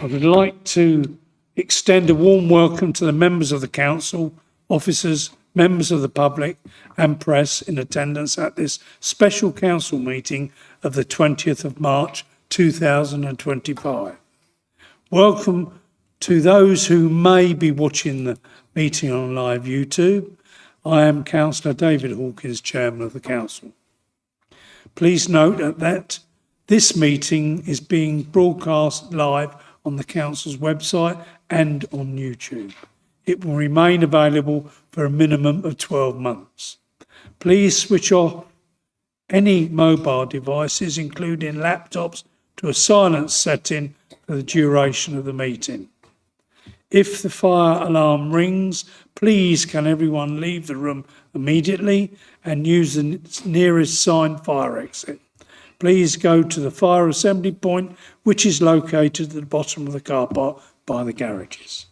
I would like to extend a warm welcome to the members of the council, officers, members of the public and press in attendance at this special council meeting of the 20th of March 2025. Welcome to those who may be watching the meeting on live YouTube. I am Councillor David Hawkins, Chairman of the Council. Please note that this meeting is being broadcast live on the Council's website and on YouTube. It will remain available for a minimum of 12 months. Please switch off any mobile devices, including laptops, to a silent setting for the duration of the meeting. If the fire alarm rings, please can everyone leave the room immediately and use the nearest signed fire exit. Please go to the fire assembly point, which is located at the bottom of the car park by the garages.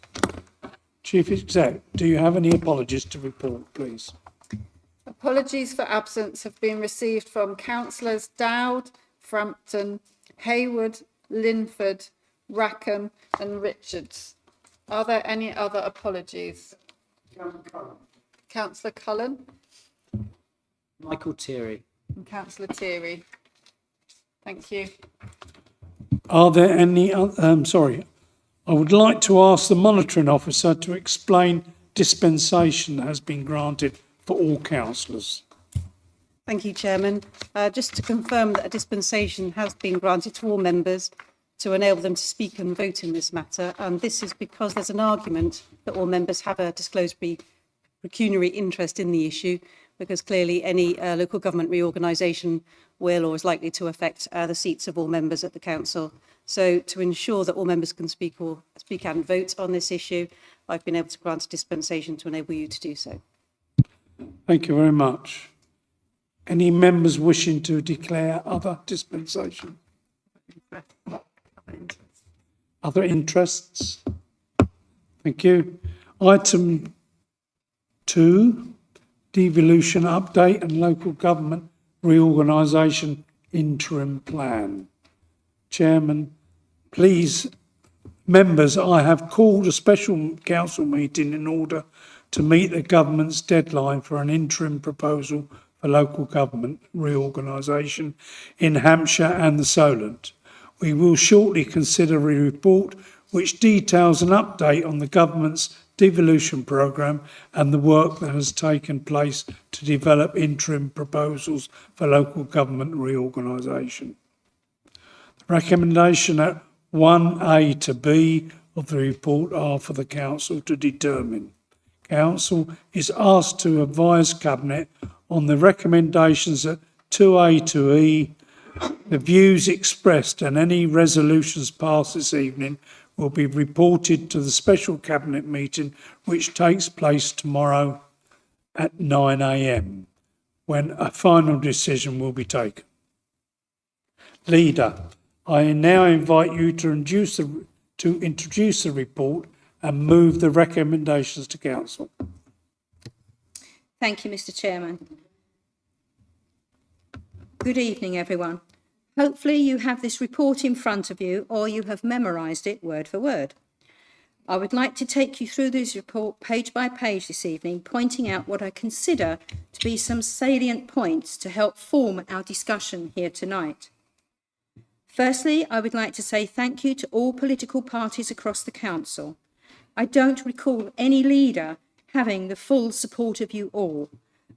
Chief Exec, do you have any apologies to report, please? Apologies for absence have been received from Councillors Dowd, Frampton, Hayward, Linford, Rackham and Richards. Are there any other apologies? Councillor Cullen. Michael Thierry. And Councillor Thierry. Thank you. Are there any I would like to ask the monitoring officer to explain dispensation that has been granted for all councillors. Thank you, Chairman. Just to confirm that a dispensation has been granted to all members to enable them to speak and vote in this matter. And this is because there's an argument that all members have a disclosed pecuniary interest in the issue, because clearly any local government reorganisation will or is likely to affect the seats of all members at the council. So to ensure that all members can speak and vote on this issue, I've been able to grant a dispensation to enable you to do so. Thank you very much. Any members wishing to declare other dispensation? Other interests? Thank you. Item 2, devolution update and local government reorganisation interim plan. Chairman, please, members, I have called a special council meeting in order to meet the government's deadline for an interim proposal for local government reorganisation in Hampshire and the Solent. We will shortly consider a report which details an update on the government's devolution programme and the work that has taken place to develop interim proposals for local government reorganisation. The recommendation at 1A to B of the report are for the Council to determine. Council is asked to advise Cabinet on the recommendations at 2A to E. The views expressed and any resolutions passed this evening will be reported to the special Cabinet meeting which takes place tomorrow at 9 a.m, when a final decision will be taken. Leader, I now invite you to introduce the report and move the recommendations to Council. Thank you, Mr. Chairman. Good evening, everyone. Hopefully you have this report in front of you or you have memorised it word for word. I would like to take you through this report page by page this evening, pointing out what I consider to be some salient points to help form our discussion here tonight. Firstly, I would like to say thank you to all political parties across the Council. I don't recall any leader having the full support of you all.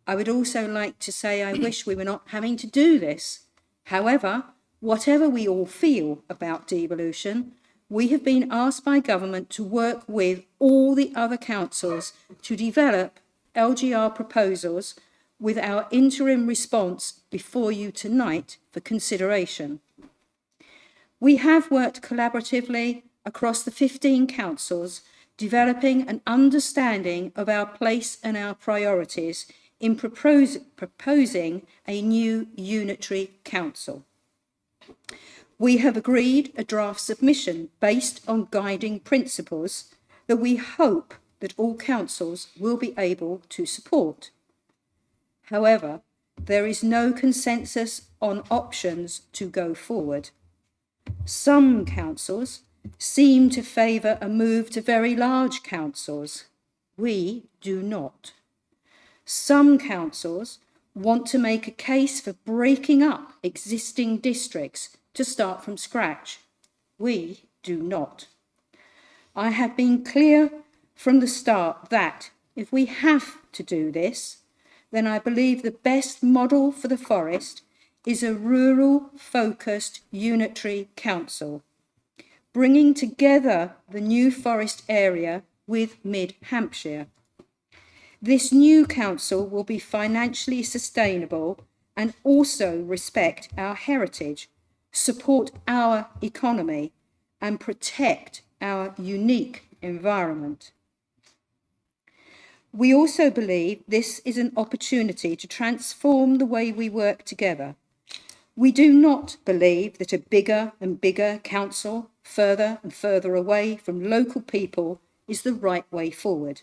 I would also like to say I wish we were not having to do this. However, whatever we all feel about devolution, we have been asked by government to work with all the other councils to develop LGR proposals with our interim response before you tonight for consideration. We have worked collaboratively across the 15 councils, developing an understanding of our place and our priorities in proposing a new unitary council. We have agreed a draft submission based on guiding principles that we hope that all councils will be able to support. However, there is no consensus on options to go forward. Some councils seem to favour a move to very large councils. We do not. Some councils want to make a case for breaking up existing districts to start from scratch. We do not. I have been clear from the start that if we have to do this, then I believe the best model for the Forest is a rural-focused unitary council, bringing together the New Forest area with Mid-Hampshire. This new council will be financially sustainable and also respect our heritage, support our economy, and protect our unique environment. We also believe this is an opportunity to transform the way we work together. We do not believe that a bigger and bigger council, further and further away from local people, is the right way forward.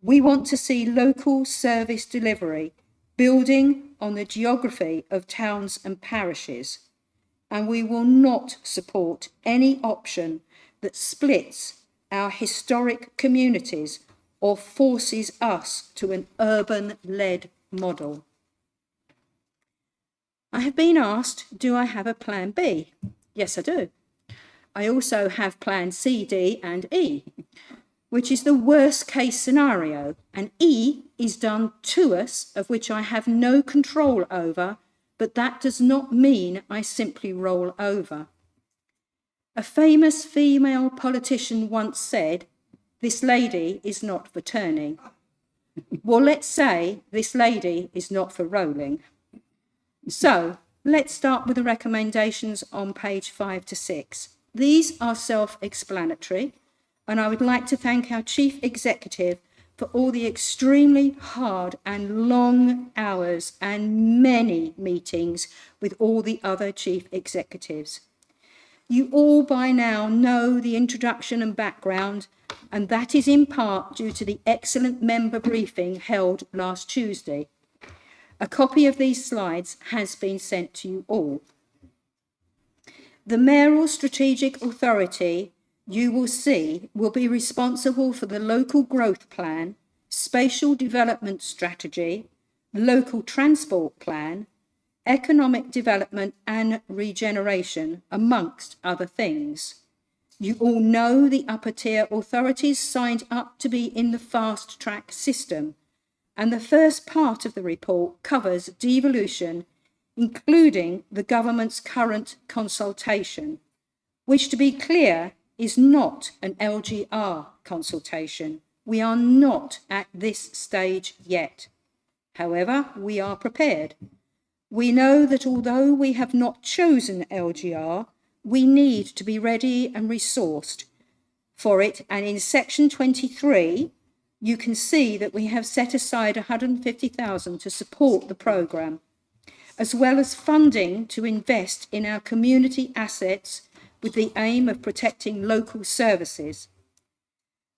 We want to see local service delivery building on the geography of towns and parishes, and we will not support any option that splits our historic communities or forces us to an urban-led model. I have been asked, do I have a plan B? Yes, I do. I also have plan C, D, and E, which is the worst case scenario, and E is done to us, of which I have no control over, but that does not mean I simply roll over. A famous female politician once said, "This lady is not for turning." Well, let's say this lady is not for rolling. So let's start with the recommendations on page 5 to 6. These are self-explanatory, and I would like to thank our Chief Executive for all the extremely hard and long hours and many meetings with all the other Chief Executives. You all by now know the introduction and background, and that is in part due to the excellent member briefing held last Tuesday. A copy of these slides has been sent to you all. The Mayoral Strategic Authority, you will see, will be responsible for the local growth plan, spatial development strategy, local transport plan, economic development and regeneration, amongst other things. You all know the upper tier authorities signed up to be in the fast track system, and the first part of the report covers devolution, including the government's current consultation, which, to be clear, is not an LGR consultation. We are not at this stage yet. However, we are prepared. We know that although we have not chosen LGR, we need to be ready and resourced for it, and in section 23, you can see that we have set aside 150,000 to support the programme, as well as funding to invest in our community assets with the aim of protecting local services.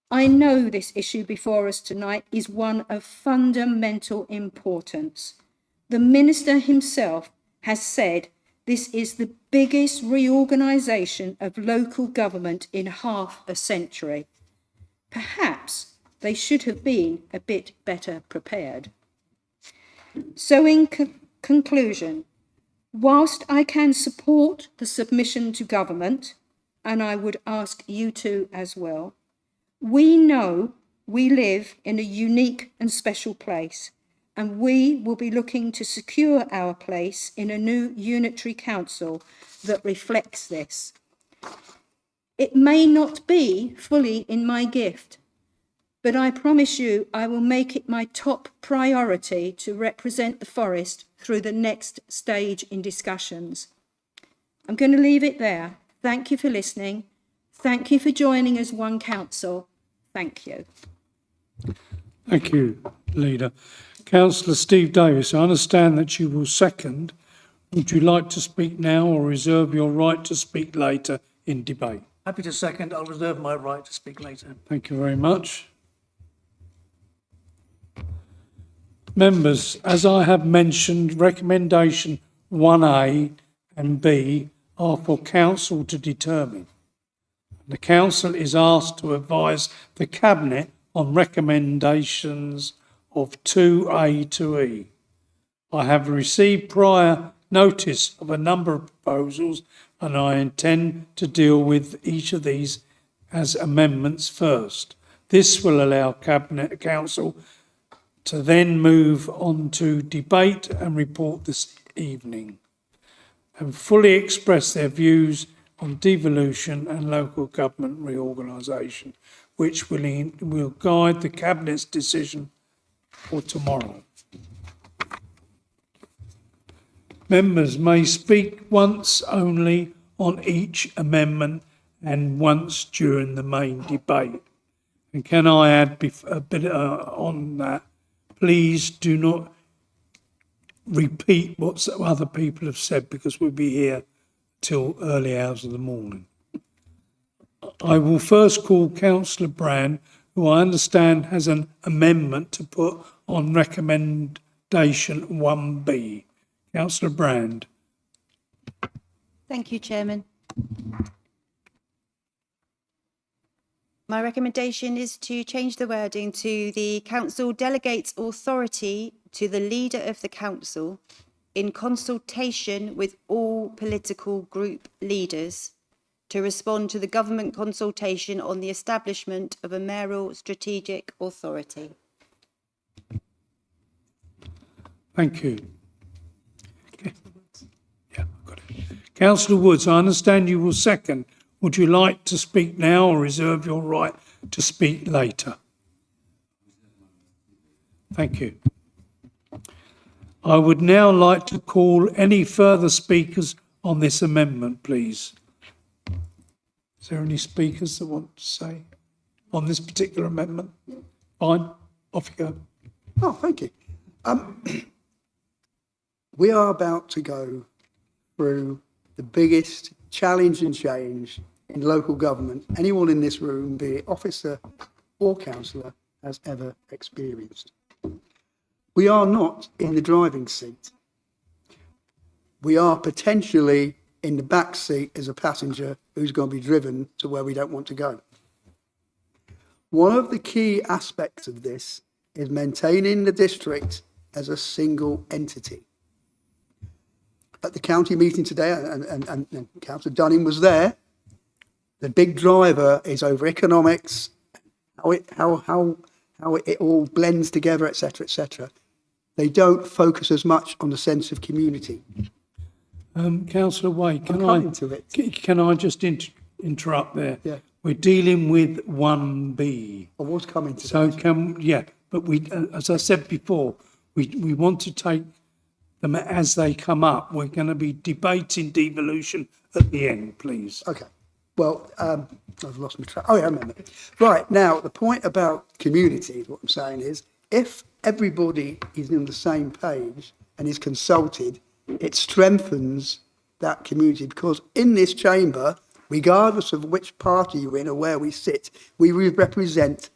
I know this issue before us tonight is one of fundamental importance. The Minister himself has said this is the biggest reorganisation of local government in half a century. Perhaps they should have been a bit better prepared. So in conclusion, whilst I can support the submission to government, and I would ask you to as well, we know we live in a unique and special place, and we will be looking to secure our place in a new unitary council that reflects this. It may not be fully in my gift, but I promise you I will make it my top priority to represent the Forest through the next stage in discussions. I'm going to leave it there. Thank you for listening. Thank you for joining as one council. Thank you. Thank you, Leader. Councillor Steve Davis, I understand that you will second. Would you like to speak now or reserve your right to speak later in debate? Happy to second. I'll reserve my right to speak later. Thank you very much. Members, as I have mentioned, recommendation 1A and B are for council to determine. The council is asked to advise the cabinet on recommendations of 2A to E. I have received prior notice of a number of proposals and I intend to deal with each of these as amendments first. This will allow Cabinet Council to then move on to debate and report this evening and fully express their views on devolution and local government reorganisation, which will guide the Cabinet's decision for tomorrow. Members may speak once only on each amendment and once during the main debate. And can I add a bit on that? Please do not repeat what other people have said because we'll be here till early hours of the morning. I will first call Councillor Brand, who I understand has an amendment to put on recommendation 1B. Councillor Brand. Thank you, Chairman. My recommendation is to change the wording to the council delegates authority to the leader of the council in consultation with all political group leaders to respond to the government consultation on the establishment of a mayoral strategic authority. Thank you. Yeah, I've got it. Councillor Woods, I understand you will second. Would you like to speak now or reserve your right to speak later? Thank you. I would now like to call any further speakers on this amendment, please. Is there any speakers that want to say on this particular amendment? Fine, off you go. Oh, thank you. We are about to go through the biggest challenge and change in local government anyone in this room, be it officer or councillor, has ever experienced. We are not in the driving seat. We are potentially in the back seat as a passenger who's going to be driven to where we don't want to go. One of the key aspects of this is maintaining the district as a single entity. At the county meeting today, and Councillor Dunning was there, the big driver is over economics, how it all blends together, etc., etc. They don't focus as much on the sense of community. Councillor Wade, I'm coming to it. Can I just interrupt there? Yeah. We're dealing with 1B. I was coming to So that. but we, as I said before, we want to take them as they come up. We're going to be debating devolution at the end, please. Okay. Well, I've lost my track. Oh, yeah, I remember. Right, now, the point about community, what I'm saying is, if everybody is on the same page and is consulted, it strengthens that community, because in this chamber, regardless of which party you're in or where we sit, we represent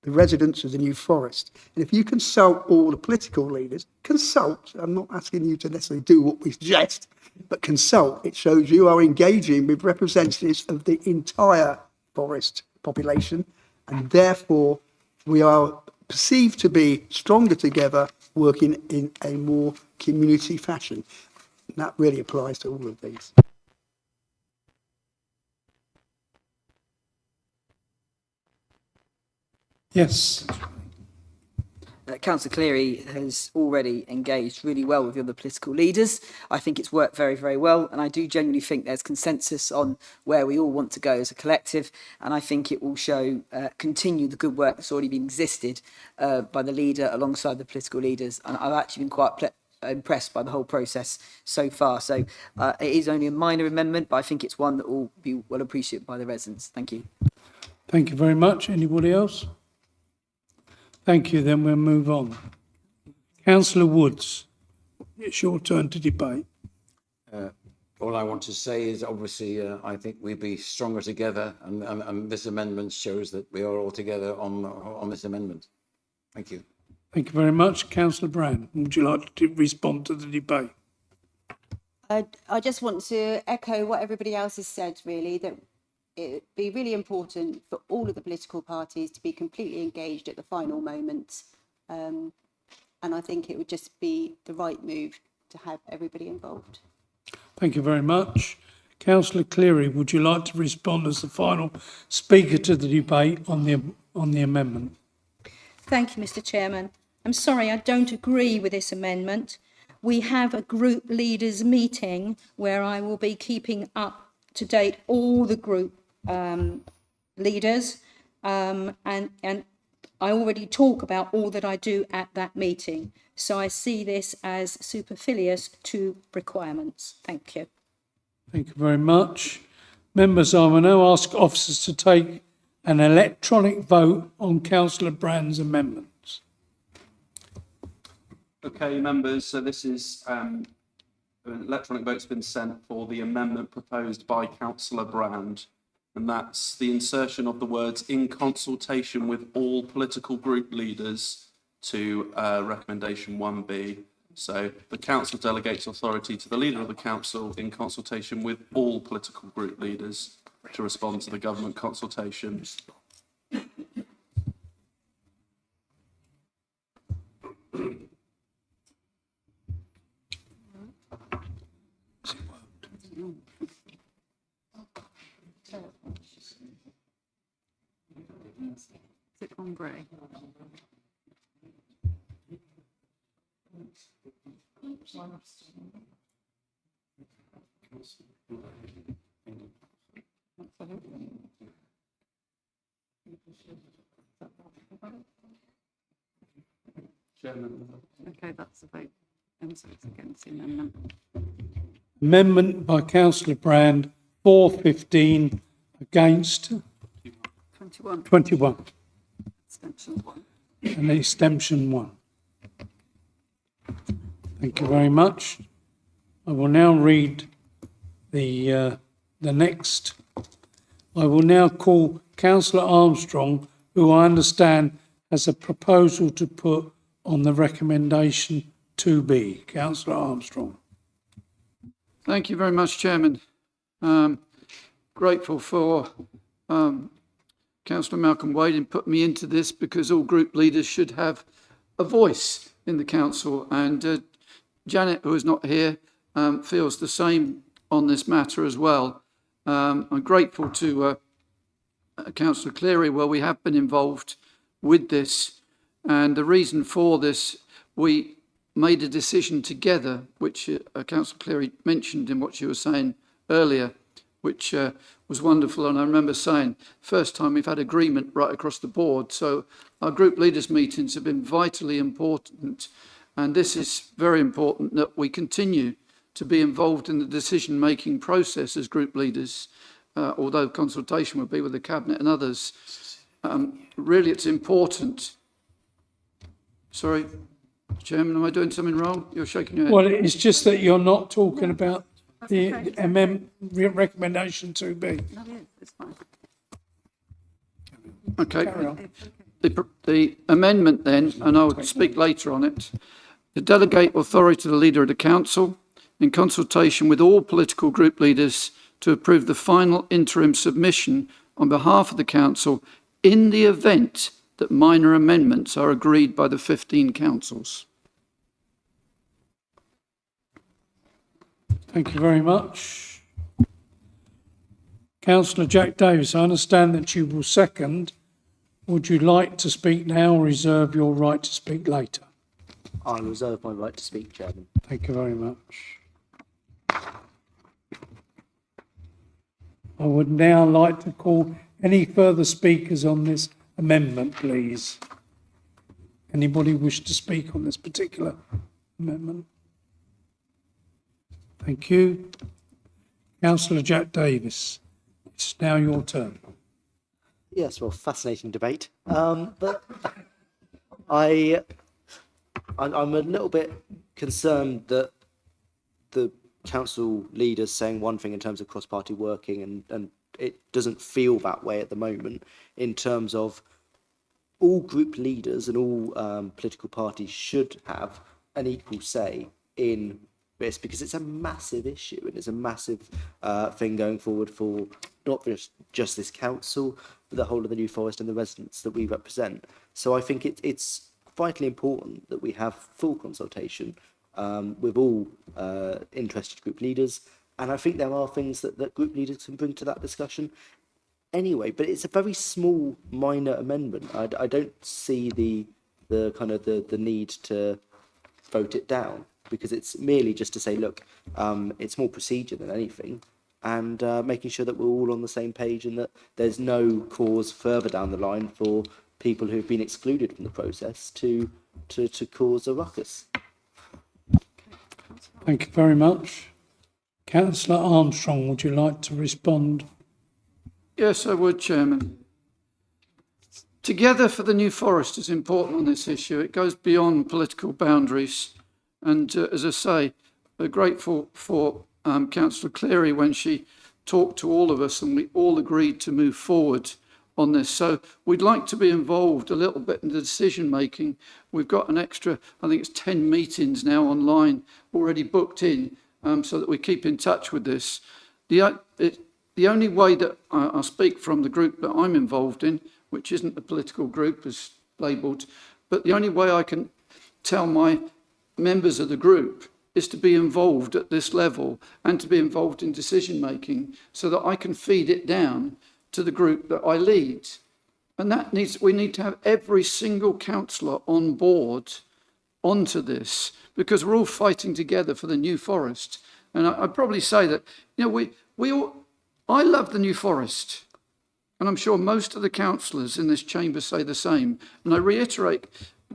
the residents of the New Forest. And if you consult all the political leaders, consult, I'm not asking you to necessarily do what we suggest, but consult, it shows you are engaging with representatives of the entire forest population, and therefore we are perceived to be stronger together, working in a more community fashion. And that really applies to all of these. Yes. Councillor Cleary has already engaged really well with the other political leaders. I think it's worked very, very well, and I do genuinely think there's consensus on where we all want to go as a collective, and I think it will continue the good work that's already been existed by the leader alongside the political leaders, and I've actually been quite impressed by the whole process so far. So it is only a minor amendment, but I think it's one that will be well appreciated by the residents. Thank you. Thank you very much. Anybody else? Thank you, then we'll move on. Councillor Woods, it's your turn to debate. All I want to say is, obviously, I think we'd be stronger together, and this amendment shows that we are all together on this amendment. Thank you. Thank you very much. Councillor Brand, would you like to respond to the debate? I just want to echo what everybody else has said, really, that it'd be really important for all of the political parties to be completely engaged at the final moment. And I think it would just be the right move to have everybody involved. Thank you very much. Councillor Cleary, would you like to respond as the final speaker to the debate on the amendment? Thank you, Mr. Chairman. I'm sorry, I don't agree with this amendment. We have a group leaders meeting where I will be keeping up to date all the group leaders, and I already talk about all that I do at that meeting. So I see this as superfluous to requirements. Thank you. Thank you very much. Members, I will now ask officers to take an electronic vote on Councillor Brand's amendments. Okay, members, so this is an electronic vote's been sent for the amendment proposed by Councillor Brand, and that's the insertion of the words "in consultation with all political group leaders" to recommendation 1B. So the council delegates authority to the leader of the council in consultation with all political group leaders to respond to the government consultation. Is it on grey? Okay, that's the vote. And so it's against the amendment. Amendment by Councillor Brand, 415, against 21. 21, Extension 1. and extension 1. Thank you very much. I will now read the next. I will now call Councillor Armstrong, who I understand has a proposal to put on the recommendation 2B. Councillor Armstrong. Thank you very much, Chairman. Grateful for Councillor Malcolm Wade in putting me into this, because all group leaders should have a voice in the council, and Janet, who is not here, feels the same on this matter as well. I'm grateful to Councillor Cleary, where we have been involved with this, and the reason for this, we made a decision together, which Councillor Cleary mentioned in what she was saying earlier, which was wonderful. And I remember saying, first time we've had agreement right across the board. So our group leaders meetings have been vitally important. And this is very important that we continue to be involved in the decision-making process as group leaders, although consultation would be with the Cabinet and others. Really, it's important. Sorry, Chairman, am I doing something wrong? You're shaking your head. Well, it's just that you're not talking about the amendment recommendation 2B. No, it is. It's fine. Okay. Carry on. The amendment then, and I'll speak later on it, to delegate authority to the leader of the council in consultation with all political group leaders to approve the final interim submission on behalf of the council in the event that minor amendments are agreed by the 15 councils. Thank you very much. Councillor Jack Davis, I understand that you will second. Would you like to speak now or reserve your right to speak later? I reserve my right to speak, Chairman. Thank you very much. I would now like to call any further speakers on this amendment, please. Anybody wish to speak on this particular amendment? Thank you. Councillor Jack Davis, it's now your turn. Yes, well, fascinating debate. But I'm a little bit concerned that the council leaders saying one thing in terms of cross-party working, and it doesn't feel that way at the moment in terms of all group leaders and all political parties should have an equal say in this because it's a massive issue and it's a massive thing going forward for not just this council, but the whole of the New Forest and the residents that we represent. So I think it's vitally important that we have full consultation with all interested group leaders. And I think there are things that group leaders can bring to that discussion anyway, but it's a very small, minor amendment. I don't see the kind of the need to vote it down, because it's merely just to say, look, it's more procedure than anything, and making sure that we're all on the same page and that there's no cause further down the line for people who've been excluded from the process to cause a ruckus. Thank you very much. Councillor Armstrong, would you like to respond? Yes, I would, Chairman. Together for the New Forest is important on this issue. It goes beyond political boundaries. And as I say, we're grateful for Councillor Cleary when she talked to all of us and we all agreed to move forward on this. So we'd like to be involved a little bit in the decision making. We've got an extra, I think it's 10 meetings now online already booked in, so that we keep in touch with this. The only way that I speak from the group that I'm involved in, which isn't a political group as labelled, but the only way I can tell my members of the group is to be involved at this level and to be involved in decision making so that I can feed it down to the group that I lead. And we need to have every single councillor on board onto this, because we're all fighting together for the New Forest. And I'd probably say that, I love the New Forest, and I'm sure most of the councillors in this chamber say the same. And I reiterate,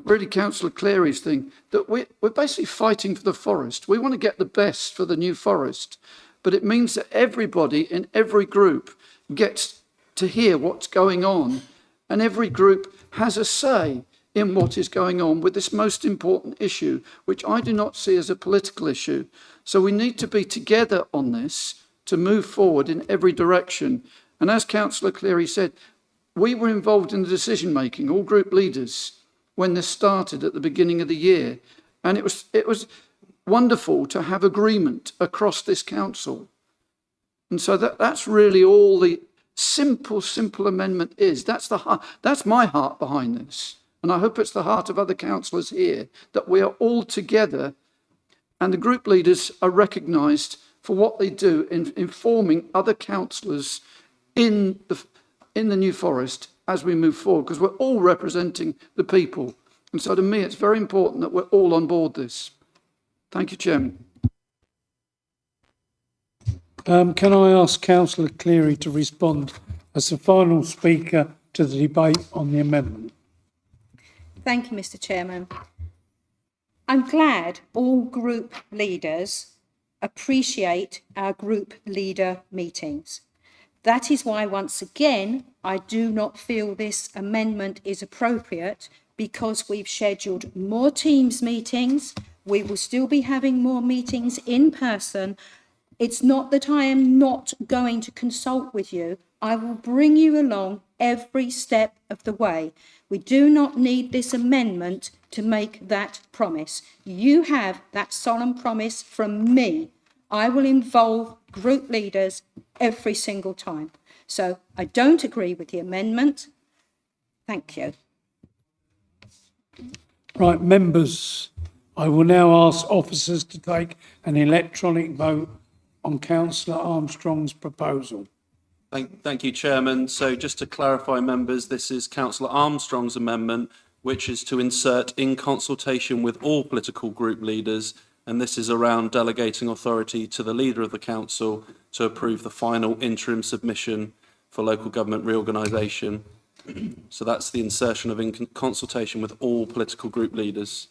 really, Councillor Cleary's thing, that we're basically fighting for the forest. We want to get the best for the New Forest, but it means that everybody in every group gets to hear what's going on, and every group has a say in what is going on with this most important issue, which I do not see as a political issue. So we need to be together on this to move forward in every direction. And as Councillor Cleary said, we were involved in the decision making, all group leaders, when this started at the beginning of the year. And it was wonderful to have agreement across this council. And so that's really all the simple amendment is. That's my heart behind this. And I hope it's the heart of other councillors here, that we are all together and the group leaders are recognised for what they do in informing other councillors in the New Forest as we move forward, because we're all representing the people. And so to me, it's very important that we're all on board this. Thank you, Chairman. Can I ask Councillor Cleary to respond as the final speaker to the debate on the amendment? Thank you, Mr. Chairman. I'm glad all group leaders appreciate our group leader meetings. That is why, once again, I do not feel this amendment is appropriate, because we've scheduled more Teams meetings. We will still be having more meetings in person. It's not that I am not going to consult with you. I will bring you along every step of the way. We do not need this amendment to make that promise. You have that solemn promise from me. I will involve group leaders every single time. So I don't agree with the amendment. Thank you. Right, members, I will now ask officers to take an electronic vote on Councillor Armstrong's proposal. Thank you, Chairman. So just to clarify, members, this is Councillor Armstrong's amendment, which is to insert in consultation with all political group leaders, and this is around delegating authority to the leader of the council to approve the final interim submission for local government reorganisation. So that's the insertion of in consultation with all political group leaders.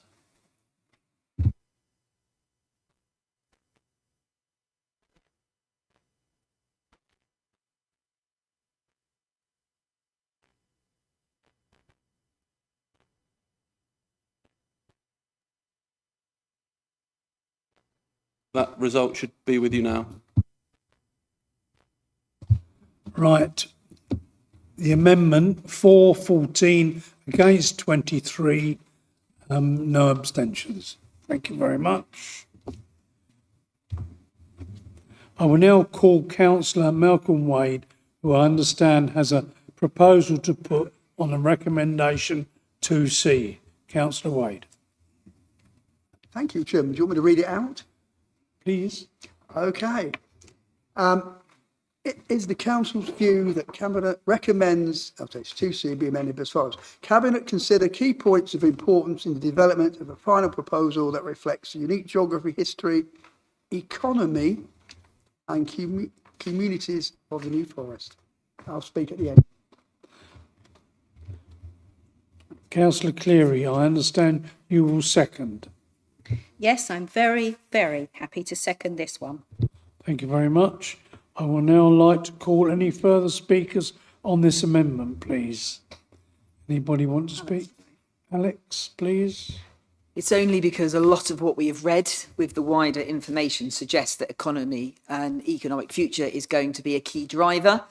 That result should be with you now. Right. The amendment, 414 against 23, no abstentions. Thank you very much. I will now call Councillor Malcolm Wade, who I understand has a proposal to put on the recommendation 2C. Councillor Wade. Thank you, Chairman. Do you want me to read it out? Please. Okay. It is the council's view that Cabinet recommends, it's 2C be amended as follows. Cabinet consider key points of importance in the development of a final proposal that reflects the unique geography, history, economy and communities of the New Forest. I'll speak at the end. Councillor Cleary, I understand you will second. Yes, I'm very, very happy to second this one. Thank you very much. I will now like to call any further speakers on this amendment, please. Anybody want to speak? Alex, please. It's only because a lot of what we have read with the wider information suggests that economy and economic future is going to be a key driver.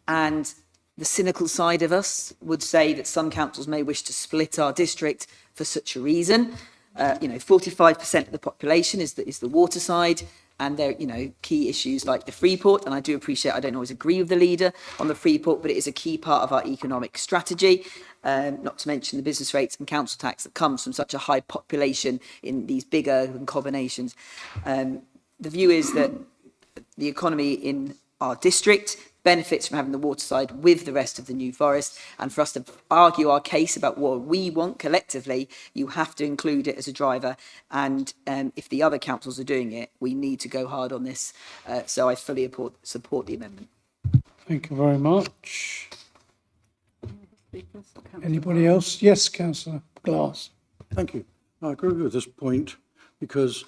And the cynical side of us would say that some councils may wish to split our district for such a reason. 45% of the population is the water side. And there, key issues like the Freeport, and I do appreciate, I don't always agree with the leader on the Freeport, but it is a key part of our economic strategy, not to mention the business rates and council tax that comes from such a high population in these bigger combinations. The view is that the economy in our district benefits from having the waterside with the rest of the New Forest, and for us to argue our case about what we want collectively, you have to include it as a driver, and if the other councils are doing it, we need to go hard on this, so I fully support the amendment. Thank you very much. Anybody else? Yes, Councillor Glass. Thank you. I agree with this point because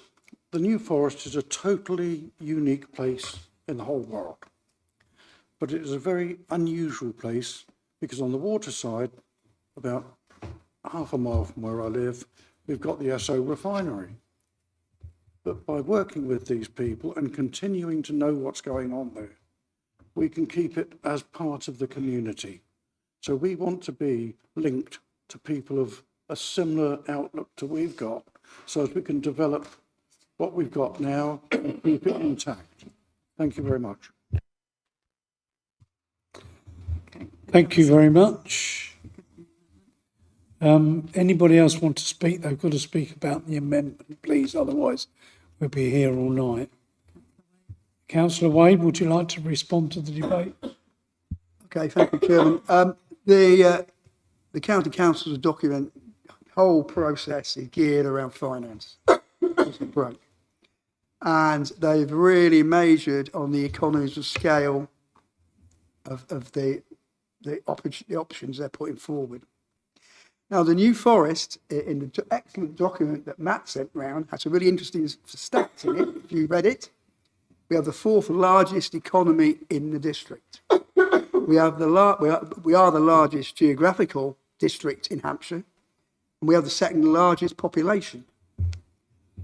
the New Forest is a totally unique place in the whole world. But it is a very unusual place because on the water side, about half a mile from where I live, we've got the Esso refinery. But by working with these people and continuing to know what's going on there, we can keep it as part of the community. So we want to be linked to people of a similar outlook to we've got, so as we can develop what we've got now and keep it intact. Thank you very much. Thank you very much. Anybody else want to speak? They've got to speak about the amendment, please. Otherwise, we'll be here all night. Councillor Wade, would you like to respond to the debate? Okay, thank you, Chairman. The county council's document, whole process is geared around finance. And they've really measured on the economies of scale of the options they're putting forward. Now, the New Forest, in the excellent document that Matt sent round, has some really interesting stats in it, if you read it. We have the fourth largest economy in the district. We are the largest geographical district in Hampshire, and we have the second largest population.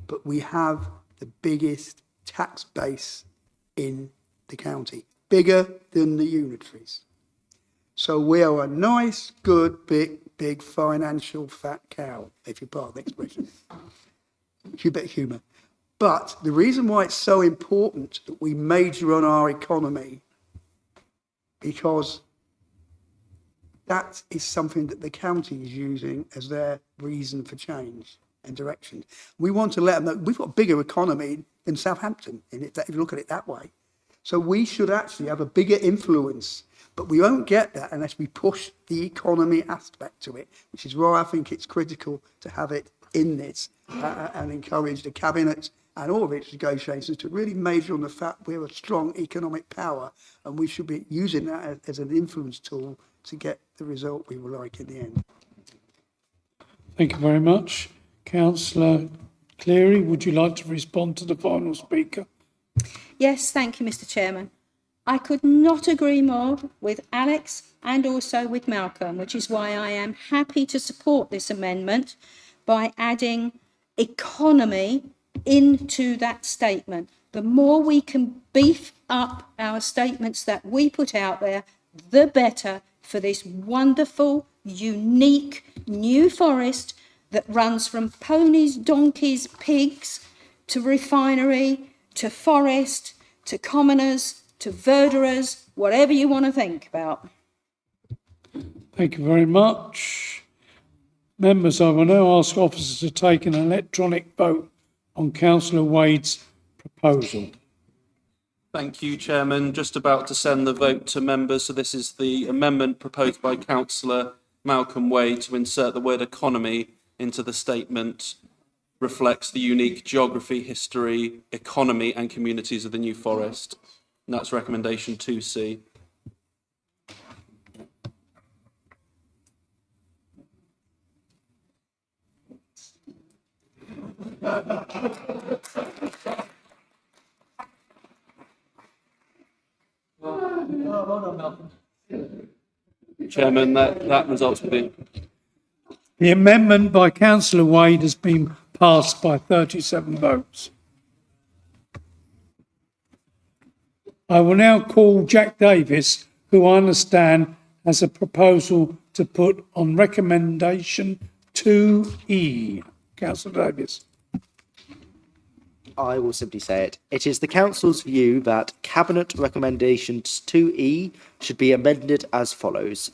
But we have the biggest tax base in the county, bigger than the unitaries. So we are a nice, good, big financial fat cow, if you pardon the expression. A bit of humour. But the reason why it's so important that we major on our economy, because that is something that the county is using as their reason for change and direction. We want to let them know we've got a bigger economy than Southampton, if you look at it that way. So we should actually have a bigger influence. But we won't get that unless we push the economy aspect to it, which is why I think it's critical to have it in this and encourage the Cabinet and all of its negotiations to really major on the fact we're a strong economic power and we should be using that as an influence tool to get the result we would like in the end. Thank you very much. Councillor Cleary, would you like to respond to the final speaker? Yes, thank you, Mr. Chairman. I could not agree more with Alex and also with Malcolm, which is why I am happy to support this amendment by adding economy into that statement. The more we can beef up our statements that we put out there, the better for this wonderful, unique New Forest that runs from ponies, donkeys, pigs, to refinery, to forest, to commoners, to verderers, whatever you want to think about. Thank you very much. Members, I will now ask officers to take an electronic vote on Councillor Wade's proposal. Thank you, Chairman. Just about to send the vote to members. So this is the amendment proposed by Councillor Malcolm Wade to insert the word economy into the statement. Reflects the unique geography, history, economy and communities of the New Forest. And that's recommendation 2C. Chairman, that results within. The amendment by Councillor Wade has been passed by 37 votes. I will now call Jack Davis, who I understand has a proposal to put on recommendation 2E. Councillor Davis. I will simply say it. It is the Council's view that Cabinet Recommendations 2E should be amended as follows.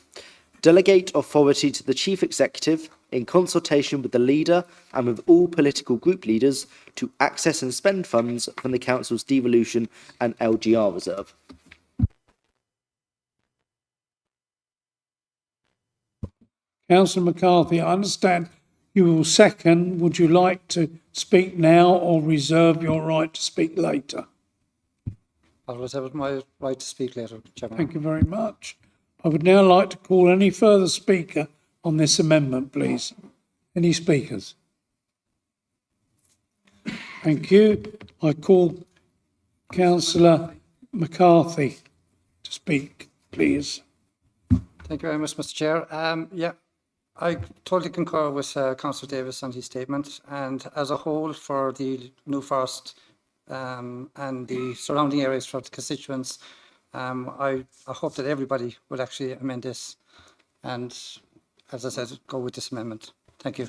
Delegate authority to the Chief Executive in consultation with the leader and with all political group leaders to access and spend funds from the Council's devolution and LGR reserve. Councillor McCarthy, I understand you will second. Would you like to speak now or reserve your right to speak later? I'll reserve my right to speak later, Chairman. Thank you very much. I would now like to call any further speaker on this amendment, please. Any speakers? Thank you. I call Councillor McCarthy to speak, please. Thank you very much, Mr. Chair. Yeah, I totally concur with Councillor Davis and his statement, and as a whole for the New Forest and the surrounding areas for the constituents, I hope that everybody will actually amend this and, as I said, go with this amendment. Thank you.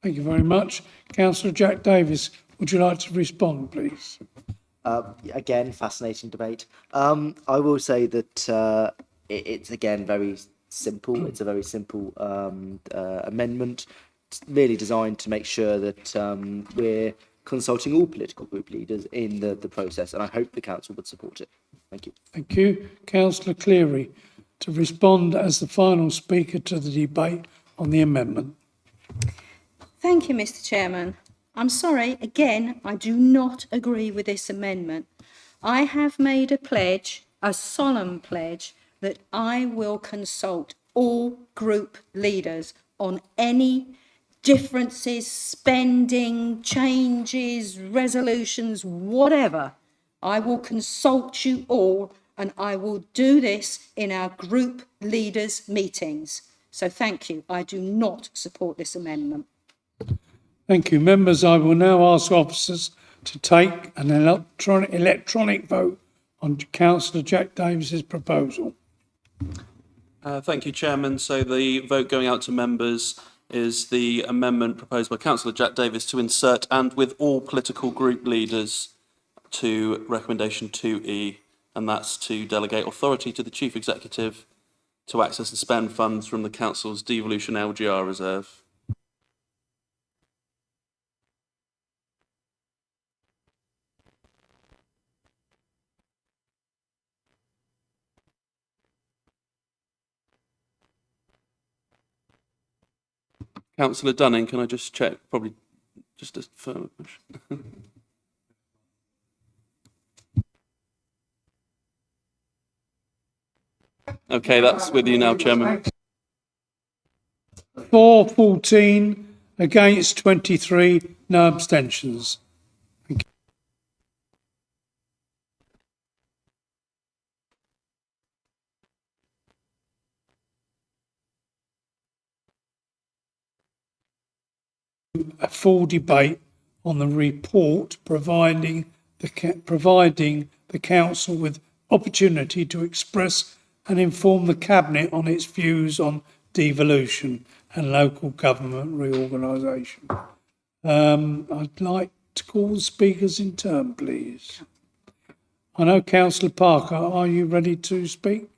Thank you very much. Councillor Jack Davis, would you like to respond, please? Again, fascinating debate. I will say that it's again very simple. It's a very simple amendment, really designed to make sure that we're consulting all political group leaders in the process, and I hope the council would support it. Thank you. Thank you. Councillor Cleary, to respond as the final speaker to the debate on the amendment. Thank you, Mr. Chairman. I'm sorry, again, I do not agree with this amendment. I have made a pledge, a solemn pledge, that I will consult all group leaders on any differences, spending, changes, resolutions, whatever. I will consult you all, and I will do this in our group leaders' meetings. So thank you. I do not support this amendment. Thank you. Members, I will now ask officers to take an electronic vote on Councillor Jack Davis's proposal. Thank you, Chairman. So the vote going out to members is the amendment proposed by Councillor Jack Davis to insert "and with all political group leaders" to recommendation 2E, and that's to delegate authority to the Chief Executive to access and spend funds from the Council's devolution LGR reserve. Councillor Dunning, can I just check? Probably just a further push. Okay, that's with you now, Chairman. 4-14, against 23, no abstentions. Thank you. A full debate on the report, providing the council with opportunity to express and inform the cabinet on its views on devolution and local government reorganisation. I'd like to call the speakers in turn, please. I know councillor Parker, are you ready to speak?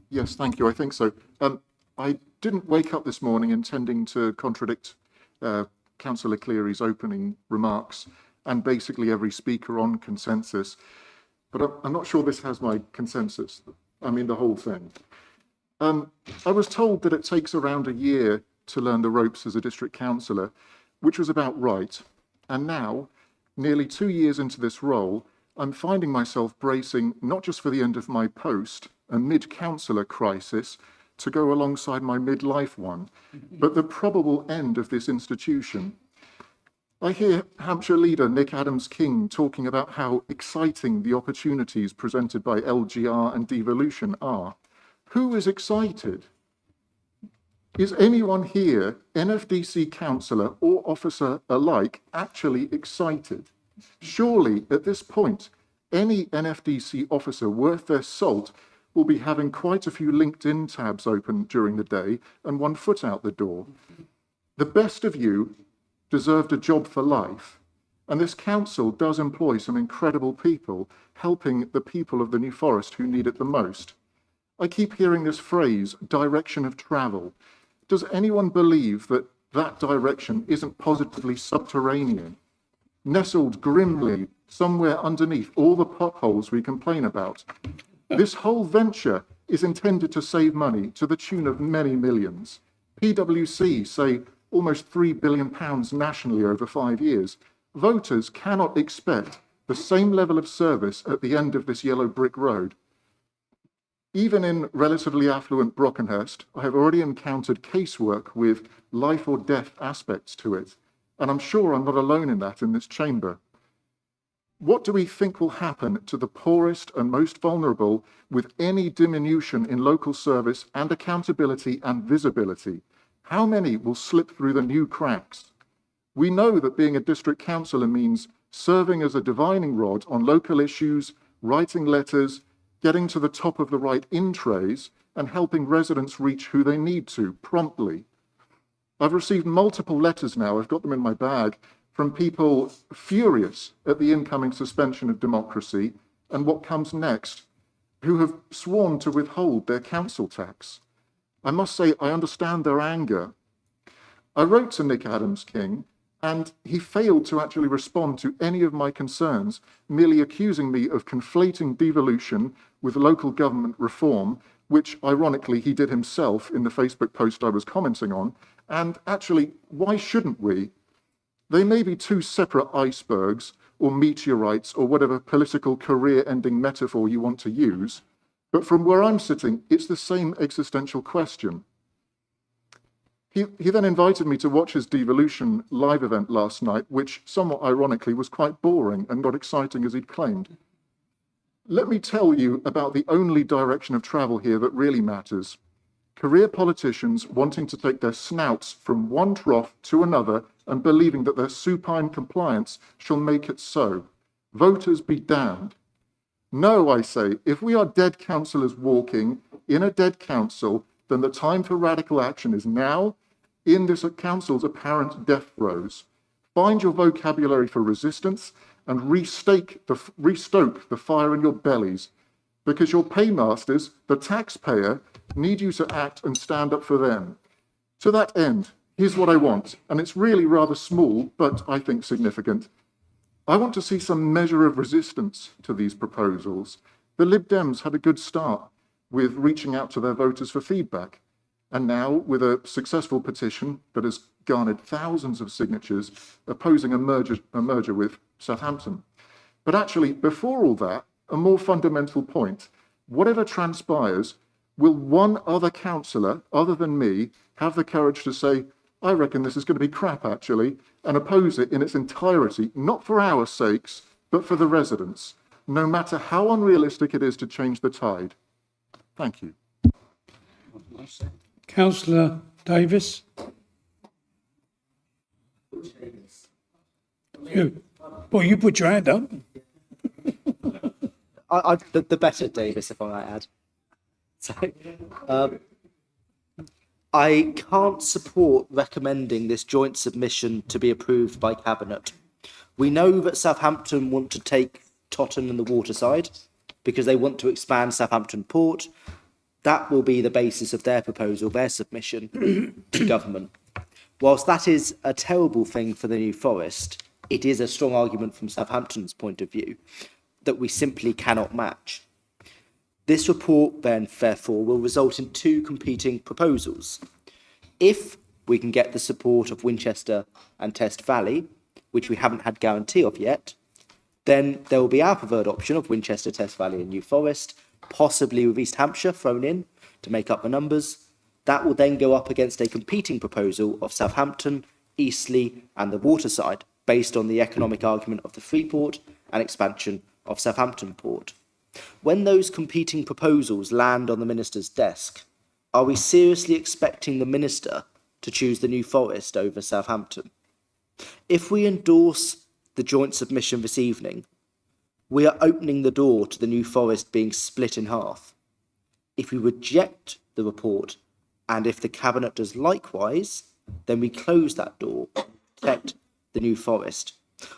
Yes, thank you. I think so. I didn't wake up this morning intending to contradict Councillor Cleary's opening remarks and basically every speaker on consensus, but I'm not sure this has my consensus. I mean, the whole thing. I was told that it takes around a year to learn the ropes as a district councillor, which was about right. And now, nearly 2 years into this role, I'm finding myself bracing not just for the end of my post, a mid-councillor crisis, to go alongside my midlife one, but the probable end of this institution. I hear Hampshire leader Nick Adams-King talking about how exciting the opportunities presented by LGR and devolution are. Who is excited? Is anyone here, NFDC councillor or officer alike, actually excited? Surely, at this point, any NFDC officer worth their salt will be having quite a few LinkedIn tabs open during the day and one foot out the door. The best of you deserved a job for life, and this council does employ some incredible people helping the people of the New Forest who need it the most. I keep hearing this phrase, direction of travel. Does anyone believe that that direction isn't positively subterranean, nestled grimly somewhere underneath all the potholes we complain about? This whole venture is intended to save money to the tune of many millions. PwC say almost £3 billion nationally over 5 years. Voters cannot expect the same level of service at the end of this yellow brick road. Even in relatively affluent Brockenhurst, I have already encountered casework with life or death aspects to it, and I'm sure I'm not alone in that in this chamber. What do we think will happen to the poorest and most vulnerable with any diminution in local service and accountability and visibility? How many will slip through the new cracks? We know that being a district councillor means serving as a divining rod on local issues, writing letters, getting to the top of the right in trays, and helping residents reach who they need to promptly. I've received multiple letters now, I've got them in my bag, from people furious at the incoming suspension of democracy and what comes next, who have sworn to withhold their council tax. I must say, I understand their anger. I wrote to Nick Adams-King, and he failed to actually respond to any of my concerns, merely accusing me of conflating devolution with local government reform, which ironically he did himself in the Facebook post I was commenting on. And actually, why shouldn't we? They may be two separate icebergs or meteorites or whatever political career-ending metaphor you want to use, but from where I'm sitting, it's the same existential question. He then invited me to watch his devolution live event last night, which somewhat ironically was quite boring and not exciting as he'd claimed. Let me tell you about the only direction of travel here that really matters. Career politicians wanting to take their snouts from one trough to another and believing that their supine compliance shall make it so. Voters be damned. No, I say, if we are dead councillors walking in a dead council, then the time for radical action is now, in this council's apparent death throes. Find your vocabulary for resistance and restoke the fire in your bellies, because your paymasters, the taxpayer, need you to act and stand up for them. To that end, here's what I want, and it's really rather small, but I think significant. I want to see some measure of resistance to these proposals. The Lib Dems had a good start with reaching out to their voters for feedback, and now with a successful petition that has garnered thousands of signatures opposing a merger with Southampton. But actually, before all that, a more fundamental point. Whatever transpires, will one other councillor, other than me, have the courage to say, I reckon this is going to be crap, actually, and oppose it in its entirety, not for our sakes, but for the residents, no matter how unrealistic it is to change the tide? Thank you. Councillor Davis. You. Well, you put your hand up. The better Davis, if I might add. So, I can't support recommending this joint submission to be approved by Cabinet. We know that Southampton want to take Totton and the Waterside because they want to expand Southampton Port. That will be the basis of their proposal, their submission to government. Whilst that is a terrible thing for the New Forest, it is a strong argument from Southampton's point of view that we simply cannot match. This report then, therefore, will result in two competing proposals. If we can get the support of Winchester and Test Valley, which we haven't had guarantee of yet, then there will be our preferred option of Winchester, Test Valley and New Forest, possibly with East Hampshire thrown in to make up the numbers. That will then go up against a competing proposal of Southampton, Eastleigh and the Waterside, based on the economic argument of the Freeport and expansion of Southampton Port. When those competing proposals land on the Minister's desk, are we seriously expecting the Minister to choose the New Forest over Southampton? If we endorse the joint submission this evening, we are opening the door to the New Forest being split in half. If we reject the report, and if the Cabinet does likewise, then we close that door and protect the New Forest.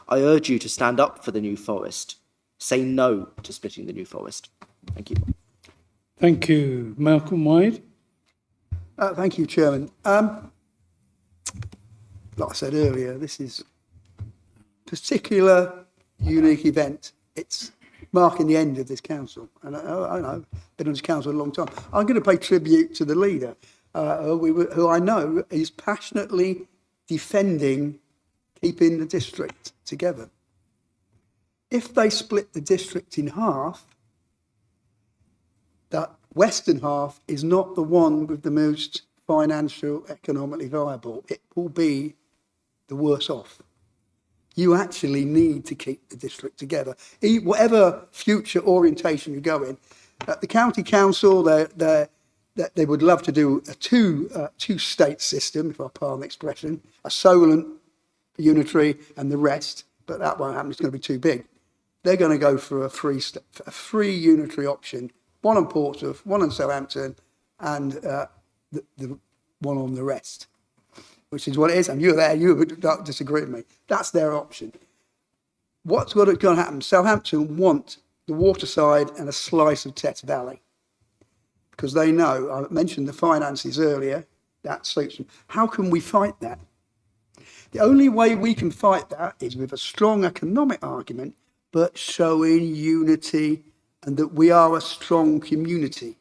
I urge you to stand up for the New Forest. Say no to splitting the New Forest. Thank you. Thank you. Malcolm Wade. Thank you, Chairman. Like I said earlier, this is a particular unique event. It's marking the end of this council. And I know, I've been on this council a long time. I'm going to pay tribute to the leader, who I know is passionately defending keeping the district together. If they split the district in half, that western half is not the one with the most financial, economically viable. It will be the worse off. You actually need to keep the district together. Whatever future orientation you go in, the county council, they would love to do a two-state system, if I pardon the expression, a Solent, unitary, and the rest. But that won't happen. It's going to be too big. They're going to go for a free unitary option, one on Portsmouth, one on Southampton, and the one on the rest, which is what it is. And you're there, you would not disagree with me. That's their option. What's going to happen? Southampton want the Waterside and a slice of Test Valley because they know, I mentioned the finances earlier, that suits them. How can we fight that? The only way we can fight that is with a strong economic argument, but showing unity and that we are a strong community.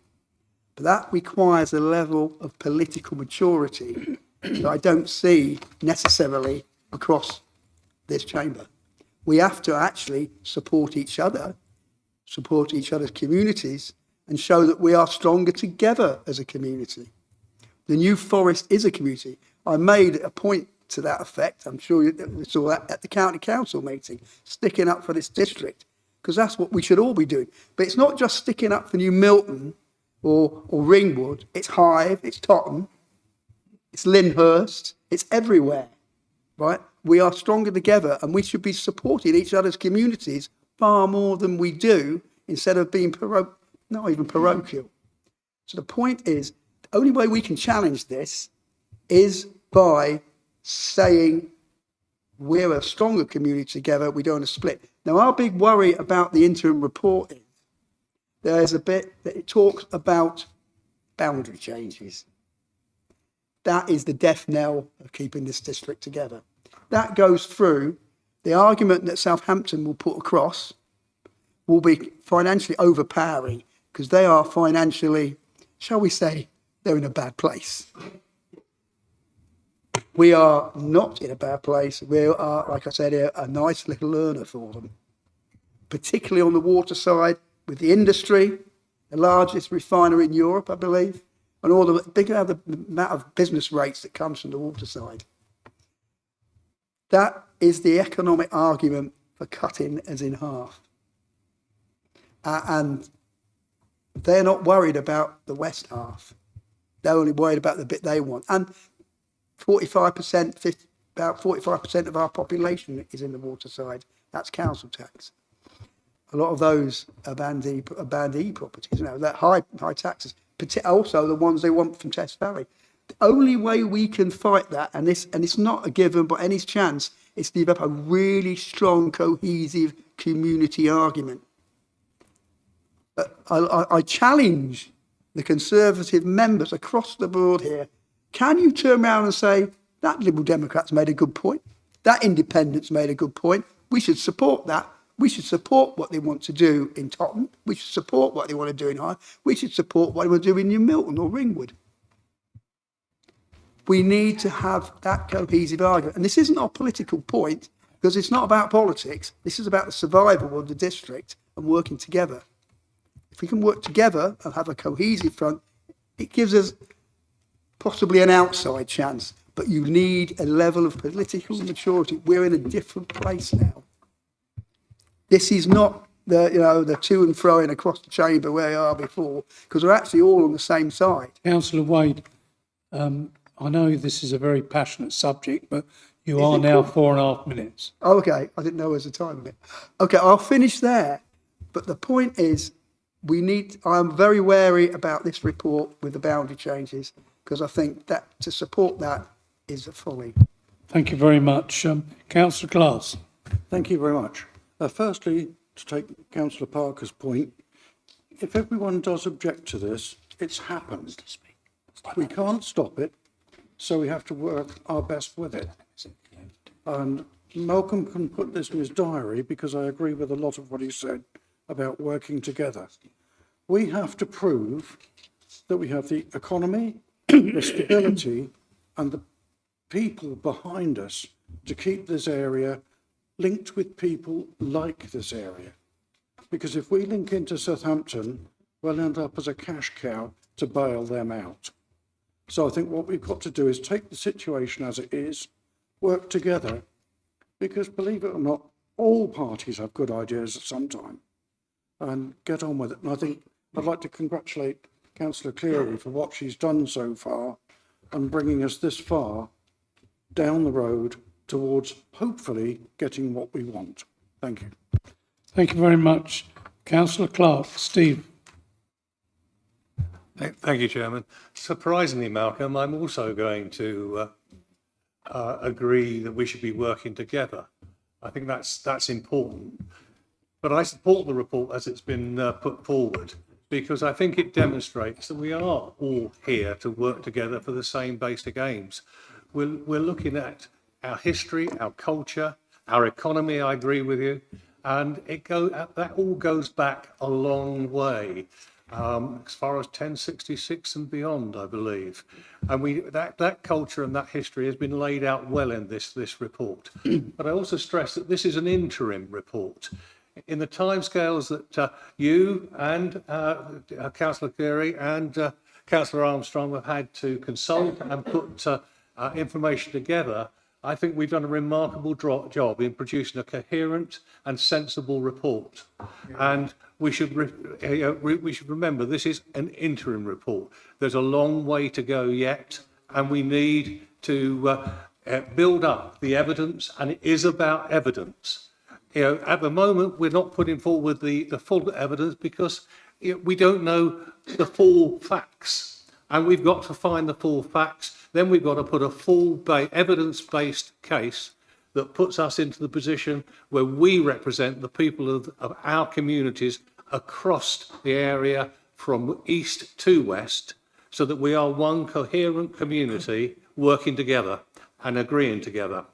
But that requires a level of political maturity that I don't see necessarily across this chamber. We have to actually support each other, support each other's communities, and show that we are stronger together as a community. The New Forest is a community. I made a point to that effect. I'm sure you saw that at the county council meeting, sticking up for this district, because that's what we should all be doing. But it's not just sticking up for New Milton or Ringwood. It's Hythe, it's Totton, it's Lyndhurst, it's everywhere, right? We are stronger together and we should be supporting each other's communities far more than we do instead of being not even parochial. So the point is, the only way we can challenge this is by saying we're a stronger community together, we don't want to split. Now, our big worry about the interim report is there's a bit that it talks about boundary changes. That is the death knell of keeping this district together. That goes through the argument that Southampton will put across will be financially overpowering because they are financially, shall we say, they're in a bad place. We are not in a bad place. We are, like I said, a nice little earner for them, particularly on the water side with the industry, the largest refinery in Europe, I believe, and all the big the amount of business rates that comes from the water side. That is the economic argument for cutting us in half. And they're not worried about the west half. They're only worried about the bit they want. And 45%, about 45% of our population is in the water side. That's council tax. A lot of those are Band E properties, that high taxes. Also the ones they want from Test Valley. The only way we can fight that, and it's not a given by any chance, is to develop a really strong, cohesive community argument. I challenge the Conservative members across the board here. Can you turn around and say, that Liberal Democrats made a good point, that Independents made a good point, we should support that, we should support what they want to do in Tottenham, we should support what they want to do in Hyde, we should support what they want to do in New Milton or Ringwood. We need to have that cohesive argument. And this isn't our political point, because it's not about politics. This is about the survival of the district and working together. If we can work together and have a cohesive front, it gives us possibly an outside chance. But you need a level of political maturity. We're in a different place now. This is not the to and fro in across the chamber where we are before, because we're actually all on the same side. Councillor Wade, I know this is a very passionate subject, but you are now 4.5 minutes. Okay, I didn't know there was a time limit. Okay, I'll finish there. But the point is, I'm very wary about this report with the boundary changes, because I think that to support that is a folly. Thank you very much. Councillor Glass. Thank you very much. Firstly, to take Councillor Parker's point, if everyone does object to this, it's happened. We can't stop it, so we have to work our best with it. And Malcolm can put this in his diary, because I agree with a lot of what he said about working together. We have to prove that we have the economy, the stability, and the people behind us to keep this area linked with people like this area. Because if we link into Southampton, we'll end up as a cash cow to bail them out. So I think what we've got to do is take the situation as it is, work together, because believe it or not, all parties have good ideas at some time, and get on with it. And I think I'd like to congratulate Councillor Cleary for what she's done so far and bringing us this far down the road towards hopefully getting what we want. Thank you. Thank you very much. Councillor Clark. Steve. Thank you, Chairman. Surprisingly, Malcolm, I'm also going to agree that we should be working together. I think that's important. But I support the report as it's been put forward, because I think it demonstrates that we are all here to work together for the same basic aims. We're looking at our history, our culture, our economy, I agree with you, and that all goes back a long way. As far as 1066 and beyond, I believe. And that culture and that history has been laid out well in this report. But I also stress that this is an interim report. In the timescales that you and Councillor Cleary and Councillor Armstrong have had to consult and put information together, I think we've done a remarkable job in producing a coherent and sensible report. And we should remember this is an interim report. There's a long way to go yet, and we need to build up the evidence, and it is about evidence. At the moment, we're not putting forward the full evidence because we don't know the full facts, and we've got to find the full facts. Then we've got to put a full evidence-based case that puts us into the position where we represent the people of our communities across the area from east to west, so that we are one coherent community working together and agreeing together.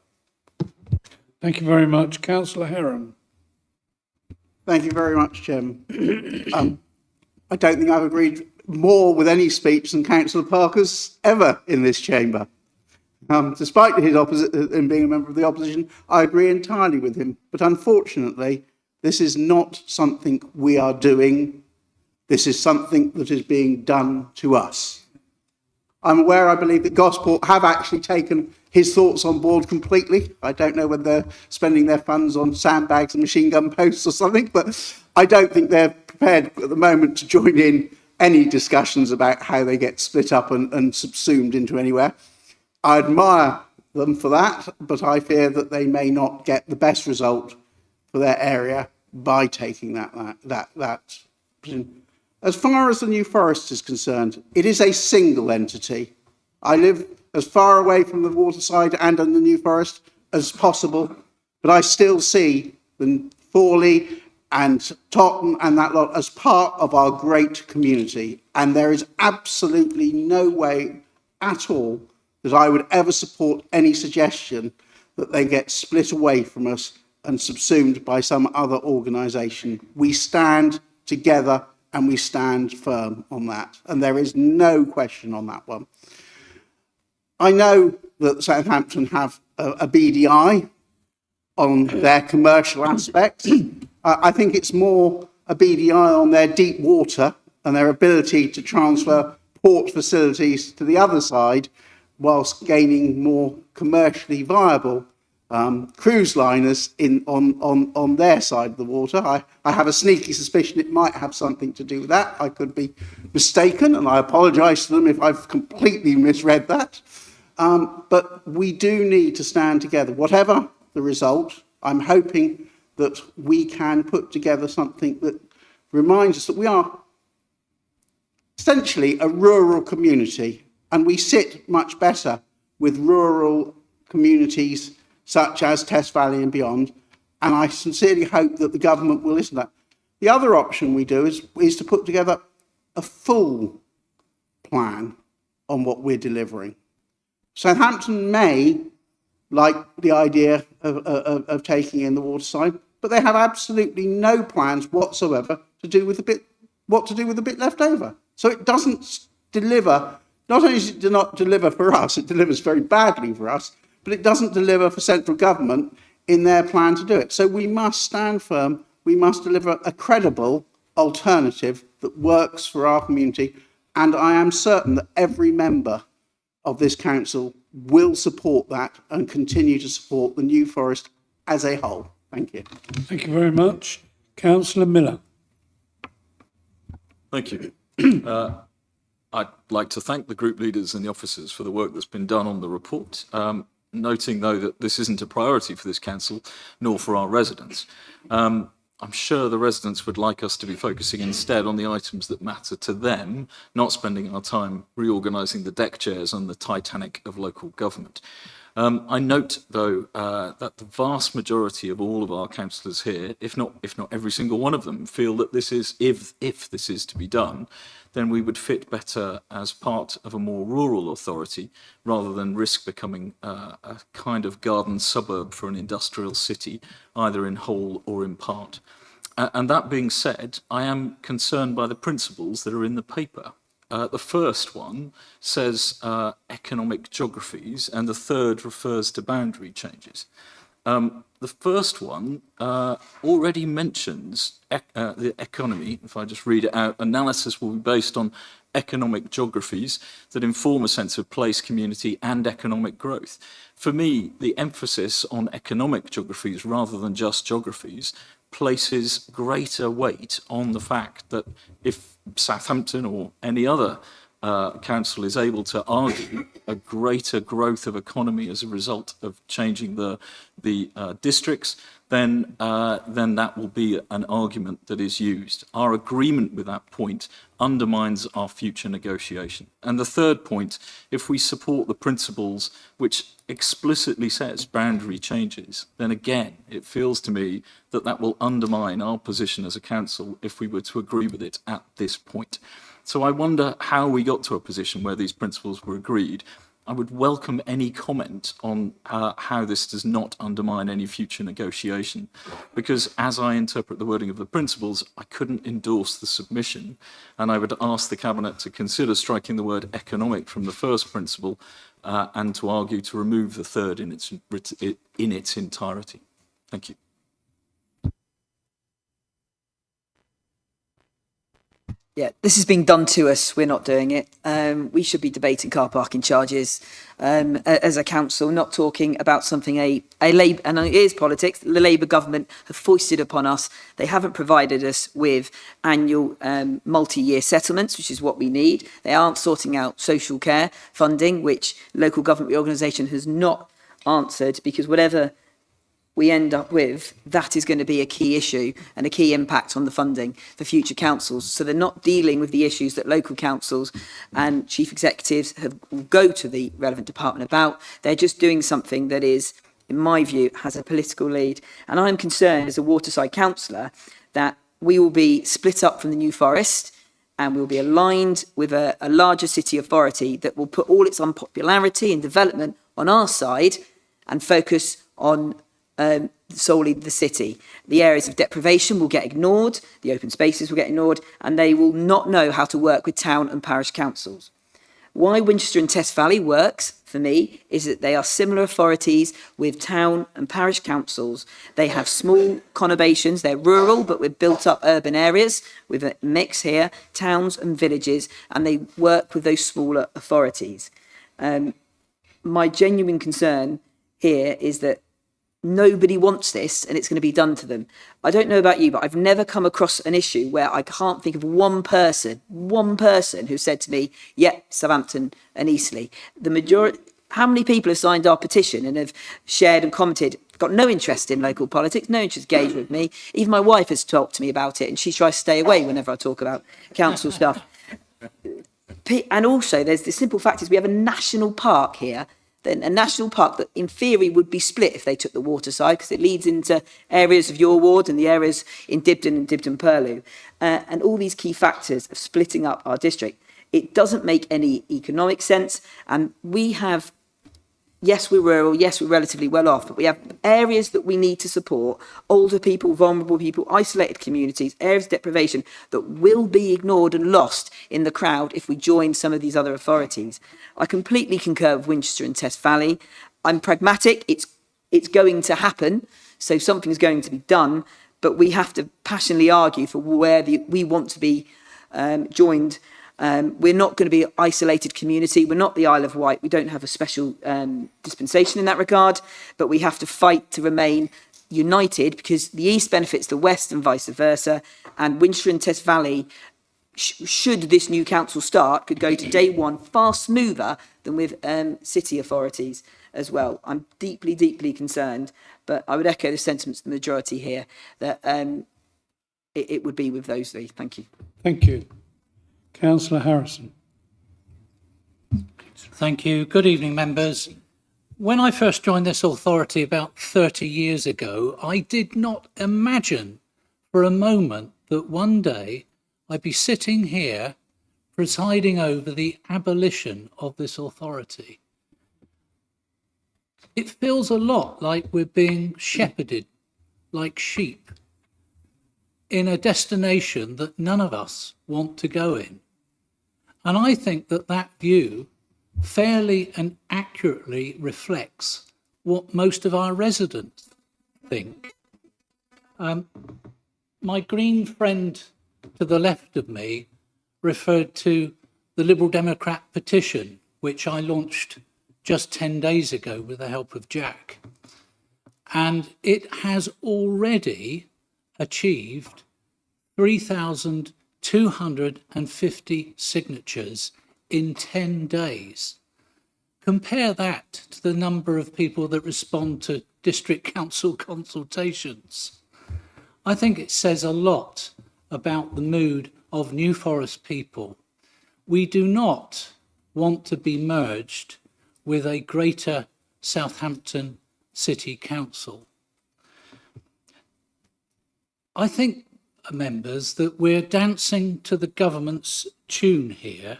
Thank you very much. Councillor Heron. Thank you very much, Chairman. I don't think I've agreed more with any speech than Councillor Parker's ever in this chamber. Despite his in being a member of the opposition, I agree entirely with him. But unfortunately, this is not something we are doing. This is something that is being done to us. I'm aware, I believe, that Gosport have actually taken his thoughts on board completely. I don't know whether they're spending their funds on sandbags and machine gun posts or something, but I don't think they're prepared at the moment to join in any discussions about how they get split up and subsumed into anywhere. I admire them for that, but I fear that they may not get the best result for their area by taking that position. As far as the New Forest is concerned, it is a single entity. I live as far away from the waterside and in the New Forest as possible, but I still see the Forley and Totton and that lot as part of our great community. And there is absolutely no way at all that I would ever support any suggestion that they get split away from us and subsumed by some other organisation. We stand together and we stand firm on that. And there is no question on that one. I know that Southampton have a BDI on their commercial aspects. I think it's more a BDI on their deep water and their ability to transfer port facilities to the other side whilst gaining more commercially viable cruise liners on their side of the water. I have a sneaky suspicion it might have something to do with that. I could be mistaken, and I apologise to them if I've completely misread that. But we do need to stand together. Whatever the result, I'm hoping that we can put together something that reminds us that we are essentially a rural community, and we sit much better with rural communities such as Test Valley and beyond, and I sincerely hope that the government will listen to that. The other option we do is to put together a full plan on what we're delivering. Southampton may like the idea of taking in the waterside, but they have absolutely no plans whatsoever to do with the bit left over. So it doesn't deliver. Not only does it not deliver for us, it delivers very badly for us, but it doesn't deliver for central government in their plan to do it. So we must stand firm. We must deliver a credible alternative that works for our community. And I am certain that every member of this council will support that and continue to support the New Forest as a whole. Thank you. Thank you very much. Councillor Miller. Thank you. I'd like to thank the group leaders and the officers for the work that's been done on the report, noting, though, that this isn't a priority for this council, nor for our residents. I'm sure the residents would like us to be focusing instead on the items that matter to them, not spending our time reorganising the deck chairs and the Titanic of local government. I note, though, that the vast majority of all of our councillors here, if not every single one of them, feel that this is, if this is to be done, then we would fit better as part of a more rural authority rather than risk becoming a kind of garden suburb for an industrial city, either in whole or in part. And that being said, I am concerned by the principles that are in the paper. The first one says economic geographies, and the third refers to boundary changes. The first one already mentions the economy. If I just read it out, analysis will be based on economic geographies that inform a sense of place, community, and economic growth. For me, the emphasis on economic geographies rather than just geographies places greater weight on the fact that if Southampton or any other council is able to argue a greater growth of economy as a result of changing the districts, then that will be an argument that is used. Our agreement with that point undermines our future negotiation. And the third point, if we support the principles which explicitly says boundary changes, then again, it feels to me that that will undermine our position as a council if we were to agree with it at this point. So I wonder how we got to a position where these principles were agreed. I would welcome any comment on how this does not undermine any future negotiation, because as I interpret the wording of the principles, I couldn't endorse the submission, and I would ask the Cabinet to consider striking the word economic from the first principle and to argue to remove the third in its entirety. Thank you. Yeah, this is being done to us. We're not doing it. We should be debating car parking charges as a council, not talking about something a Labour, and it is politics, the Labour government have foisted upon us. They haven't provided us with annual multi-year settlements, which is what we need. They aren't sorting out social care funding, which local government reorganisation has not answered, because whatever we end up with, that is going to be a key issue and a key impact on the funding for future councils. So they're not dealing with the issues that local councils and chief executives go to the relevant department about. They're just doing something that is, in my view, has a political lead. And I'm concerned as a waterside councillor that we will be split up from the New Forest and we'll be aligned with a larger city authority that will put all its unpopularity and development on our side and focus on solely the city. The areas of deprivation will get ignored, the open spaces will get ignored, and they will not know how to work with town and parish councils. Why Winchester and Test Valley works, for me, is that they are similar authorities with town and parish councils. They have small conurbations, they're rural, but with built up urban areas, with a mix here, towns and villages, and they work with those smaller authorities. My genuine concern here is that nobody wants this and it's going to be done to them. I don't know about you, but I've never come across an issue where I can't think of one person who said to me, yeah, Southampton and Eastleigh. The majority, how many people have signed our petition and have shared and commented, got no interest in local politics, no interest engaged with me. Even my wife has talked to me about it and she tries to stay away whenever I talk about council stuff. And also there's the simple fact is we have a national park here, then a national park that in theory would be split if they took the waterside because it leads into areas of your ward and the areas in Dibden and Dibden Purlieu. And all these key factors of splitting up our district. It doesn't make any economic sense. And we have, yes, we're rural, yes, we're relatively well off, but we have areas that we need to support, older people, vulnerable people, isolated communities, areas of deprivation that will be ignored and lost in the crowd if we join some of these other authorities. I completely concur with Winchester and Test Valley. I'm pragmatic, it's going to happen, so something's going to be done, but we have to passionately argue for where we want to be joined. We're not going to be an isolated community. We're not the Isle of Wight. We don't have a special dispensation in that regard, but we have to fight to remain united because the East benefits the West and vice versa. And Winchester and Test Valley, should this new council start, could go to day one far smoother than with city authorities as well. I'm deeply, deeply concerned, but I would echo the sentiments of the majority here that it would be with those three. Thank you. Thank you. Councillor Harrison. Thank you. Good evening, members. When I first joined this authority about 30 years ago, I did not imagine for a moment that one day I'd be sitting here presiding over the abolition of this authority. It feels a lot like we're being shepherded like sheep in a destination that none of us want to go in. And I think that that view fairly and accurately reflects what most of our residents think. My green friend to the left of me referred to the Liberal Democrat petition, which I launched just 10 days ago with the help of Jack. And it has already achieved 3,250 signatures in 10 days. Compare that to the number of people that respond to district council consultations. I think it says a lot about the mood of New Forest people. We do not want to be merged with a greater Southampton City Council. I think, members, that we're dancing to the government's tune here,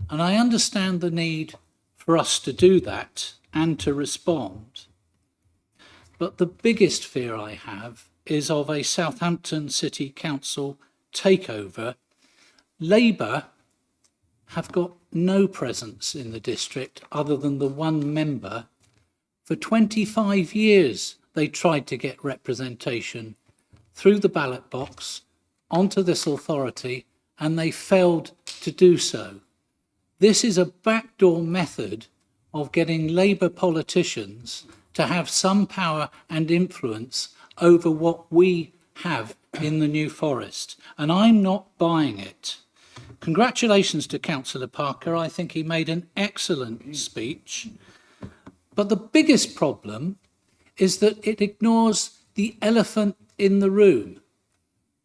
and I understand the need for us to do that and to respond. But the biggest fear I have is of a Southampton City Council takeover. Labour have got no presence in the district other than the one member. For 25 years, they tried to get representation through the ballot box onto this authority, and they failed to do so. This is a backdoor method of getting Labour politicians to have some power and influence over what we have in the New Forest, and I'm not buying it. Congratulations to Councillor Parker. I think he made an excellent speech. But the biggest problem is that it ignores the elephant in the room.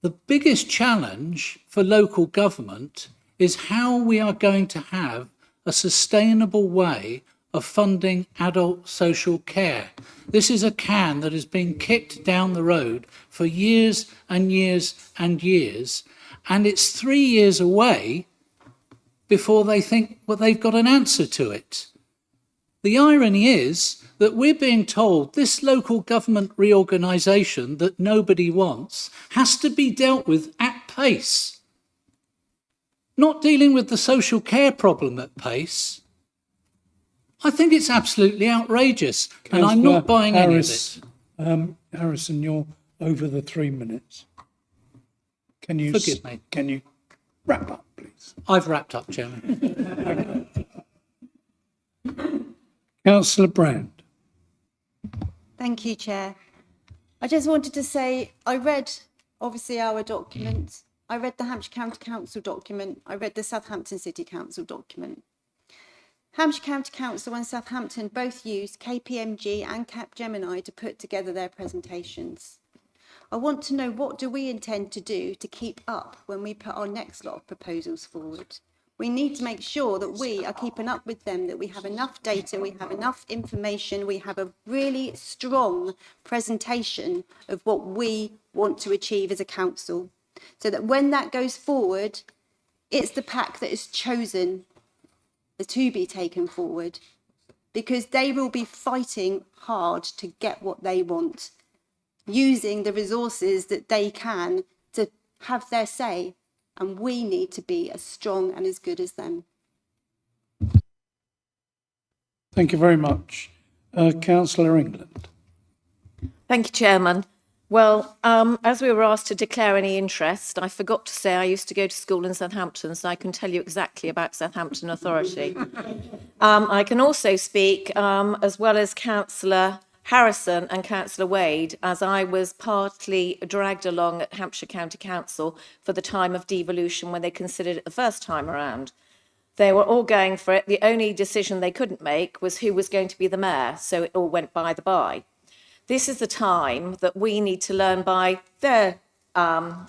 The biggest challenge for local government is how we are going to have a sustainable way of funding adult social care. This is a can that has been kicked down the road for years and years and years, and it's 3 years away before they think, well, they've got an answer to it. The irony is that we're being told this local government reorganisation that nobody wants has to be dealt with at pace. Not dealing with the social care problem at pace. I think it's absolutely outrageous, and I'm not buying any of it. Harrison, you're over the 3 minutes. Can you Forgive me. Can you wrap up, please? I've wrapped up, Chairman. Councillor Brand. Thank you, Chair. I just wanted to say, I read, obviously, our document. I read the Hampshire County Council document. I read the Southampton City Council document. Hampshire County Council and Southampton both used KPMG and Capgemini to put together their presentations. I want to know, what do we intend to do to keep up when we put our next lot of proposals forward? We need to make sure that we are keeping up with them, that we have enough data, we have enough information, we have a really strong presentation of what we want to achieve as a council, so that when that goes forward, it's the pack that is chosen to be taken forward, because they will be fighting hard to get what they want, using the resources that they can to have their say. And we need to be as strong and as good as them. Thank you very much. Councillor England. Thank you, Chairman. Well, as we were asked to declare any interest, I forgot to say I used to go to school in Southampton, so I can tell you exactly about Southampton Authority. I can also speak, as well as Councillor Harrison and Councillor Wade, as I was partly dragged along at Hampshire County Council for the time of devolution when they considered it the first time around. They were all going for it. The only decision they couldn't make was who was going to be the mayor, so it all went by the by. This is the time that we need to learn by their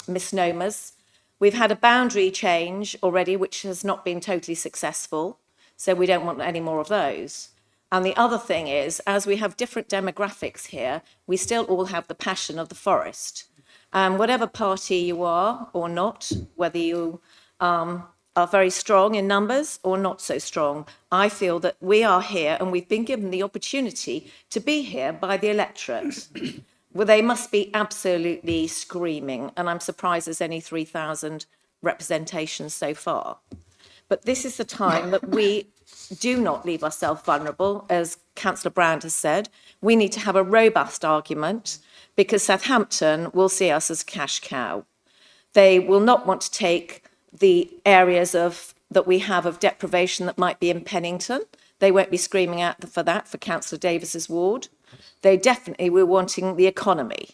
misnomers. We've had a boundary change already, which has not been totally successful, so we don't want any more of those. And the other thing is, as we have different demographics here, we still all have the passion of the forest. Whatever party you are or not, whether you are very strong in numbers or not so strong, I feel that we are here and we've been given the opportunity to be here by the electorate. Well, they must be absolutely screaming, and I'm surprised there's only 3,000 representations so far. But this is the time that we do not leave ourselves vulnerable, as Councillor Brand has said. We need to have a robust argument, because Southampton will see us as a cash cow. They will not want to take the areas that we have of deprivation that might be in Pennington. They won't be screaming out for that, for Councillor Davis's ward. They definitely were wanting the economy.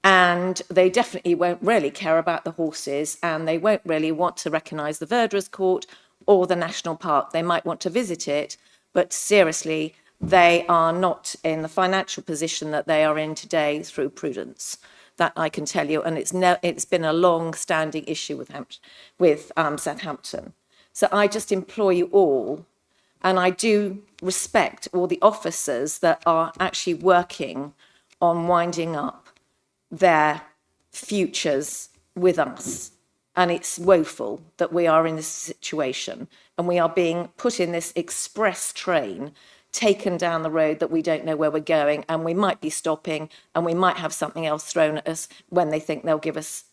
And they definitely won't really care about the horses, and they won't really want to recognise the Verdurers Court or the National Park. They might want to visit it, but seriously, they are not in the financial position that they are in today through prudence. That I can tell you, and it's been a long-standing issue with Southampton. So I just implore you all, and I do respect all the officers that are actually working on winding up their futures with us. And it's woeful that we are in this situation and we are being put in this express train, taken down the road that we don't know where we're going, and we might be stopping and we might have something else thrown at us when they think they'll give us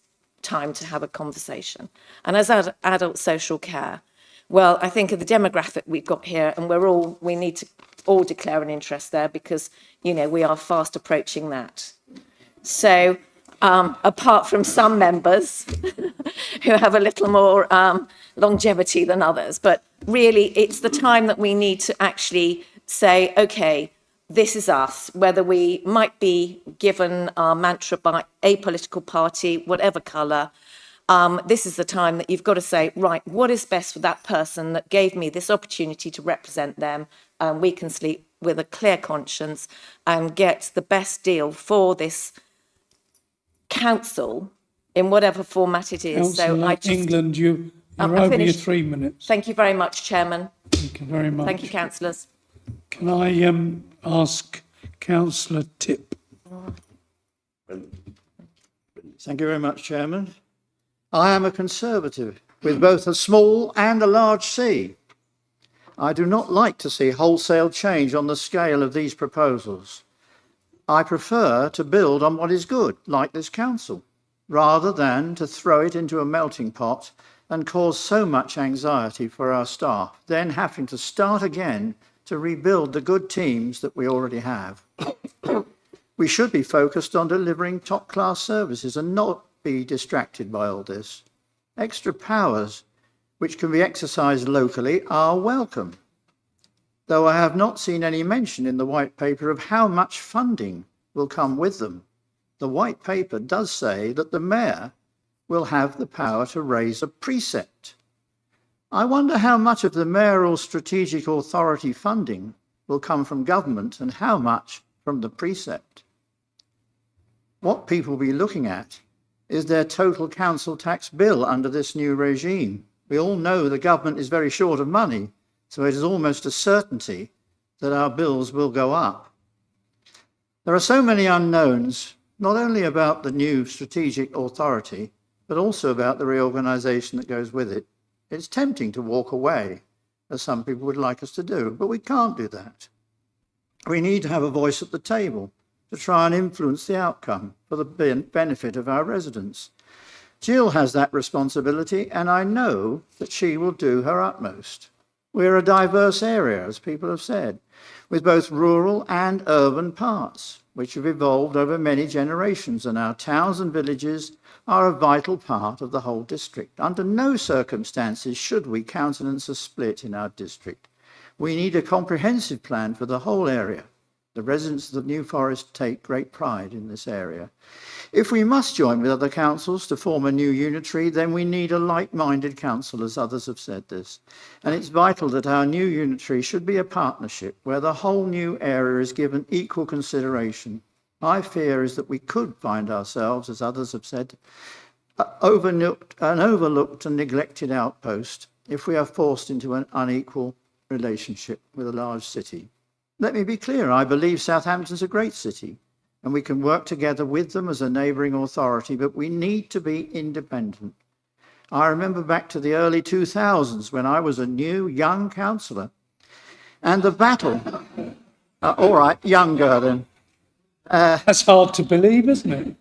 time to have a conversation. And as adult social care, well, I think of the demographic we've got here, and we need to all declare an interest there, because, you know, we are fast approaching that. So apart from some members who have a little more longevity than others, but really it's the time that we need to actually say, okay, this is us, whether we might be given our mantra by a political party, whatever colour. This is the time that you've got to say, right, what is best for that person that gave me this opportunity to represent them? We can sleep with a clear conscience and get the best deal for this council in whatever format it is. Councillor England, you're I've over your finished. 3 minutes. Thank you very much, Chairman. Thank you very much. Thank you, councillors. Can I ask Councillor Tipp? Thank you very much, Chairman. I am a Conservative with both a small and a large C. I do not like to see wholesale change on the scale of these proposals. I prefer to build on what is good, like this council, rather than to throw it into a melting pot and cause so much anxiety for our staff, then having to start again to rebuild the good teams that we already have. We should be focused on delivering top-class services and not be distracted by all this. Extra powers, which can be exercised locally, are welcome, though I have not seen any mention in the white paper of how much funding will come with them. The white paper does say that the mayor will have the power to raise a precept. I wonder how much of the mayoral strategic authority funding will come from government and how much from the precept. What people will be looking at is their total council tax bill under this new regime. We all know the government is very short of money, so it is almost a certainty that our bills will go up. There are so many unknowns, not only about the new strategic authority, but also about the reorganisation that goes with it. It's tempting to walk away, as some people would like us to do, but we can't do that. We need to have a voice at the table to try and influence the outcome for the benefit of our residents. Jill has that responsibility, and I know that she will do her utmost. We're a diverse area, as people have said, with both rural and urban parts, which have evolved over many generations, and our towns and villages are a vital part of the whole district. Under no circumstances should we countenance a split in our district. We need a comprehensive plan for the whole area. The residents of the New Forest take great pride in this area. If we must join with other councils to form a new unitary, then we need a like-minded council, as others have said this. And it's vital that our new unitary should be a partnership where the whole new area is given equal consideration. My fear is that we could find ourselves, as others have said, an overlooked and neglected outpost if we are forced into an unequal relationship with a large city. Let me be clear, I believe Southampton's a great city and we can work together with them as a neighbouring authority, but we need to be independent. I remember back to the early 2000s when I was a new young councillor and the battle, all right, younger then. That's hard to believe, isn't it?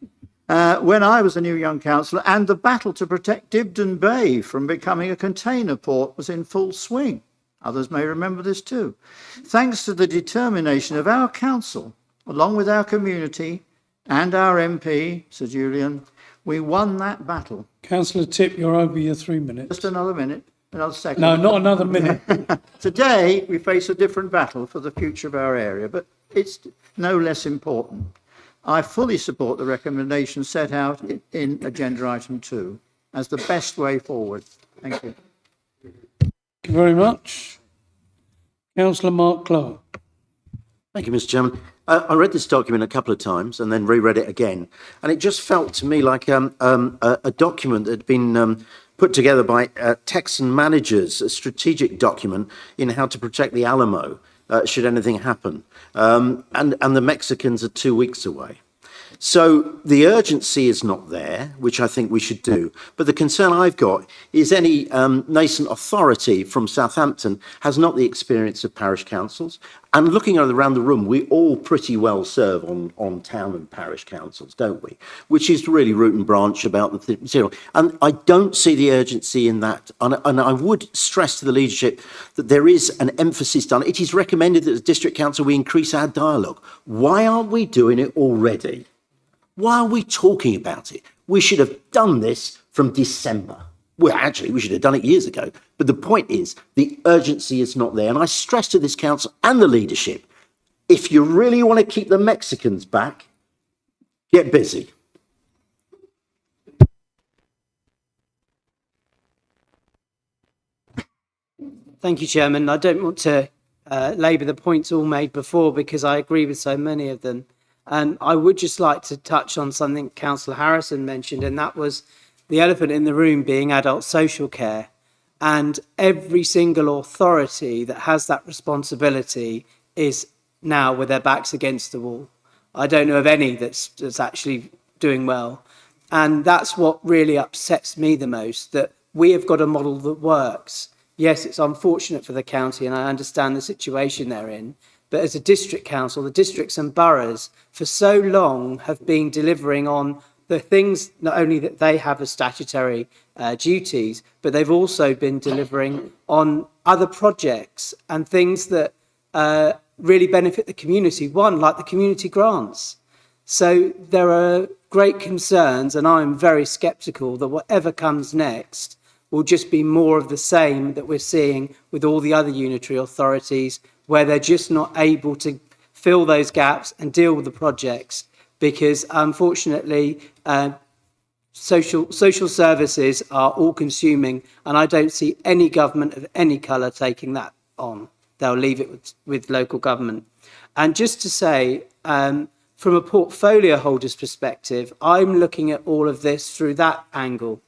When I was a new young councillor, and the battle to protect Dibden Bay from becoming a container port was in full swing. Others may remember this too. Thanks to the determination of our council, along with our community and our MP, Sir Julian, we won that battle. Councillor Tipp, you're over your 3 minutes. Just another minute, another second. No, not another minute. Today, we face a different battle for the future of our area, but it's no less important. I fully support the recommendation set out in agenda item 2 as the best way forward. Thank you. Thank you very much. Councillor Mark Clark. Thank you, Mr. Chairman. I read this document a couple of times and then reread it again, and it just felt to me like a document that had been put together by Texan managers, a strategic document in how to protect the Alamo should anything happen. And the Mexicans are 2 weeks away. So the urgency is not there, which I think we should do. But the concern I've got is any nascent authority from Southampton has not the experience of parish councils. And looking around the room, we all pretty well serve on town and parish councils, don't we? Which is really root and branch about the material. And I don't see the urgency in that. And I would stress to the leadership that there is an emphasis done. It is recommended that as district council we increase our dialogue. Why aren't we doing it already? Why are we talking about it? We should have done this from December. Well, actually, we should have done it years ago. But the point is, the urgency is not there. And I stress to this council and the leadership, if you really want to keep the Mexicans back, get busy. Thank you, Chairman. I don't want to labour the points all made before because I agree with so many of them. I would just like to touch on something Councillor Harrison mentioned, and that was the elephant in the room being adult social care. And every single authority that has that responsibility is now with their backs against the wall. I don't know of any that's actually doing well. And that's what really upsets me the most, that we have got a model that works. Yes, it's unfortunate for the county, and I understand the situation they're in, but as a district council, the districts and boroughs for so long have been delivering on the things not only that they have as statutory duties, but they've also been delivering on other projects and things that really benefit the community. One, like the community grants. So there are great concerns, and I'm very sceptical that whatever comes next will just be more of the same that we're seeing with all the other unitary authorities, where they're just not able to fill those gaps and deal with the projects, because unfortunately social services are all consuming, and I don't see any government of any colour taking that on. They'll leave it with local government. And just to say, from a portfolio holder's perspective, I'm looking at all of this through that angle.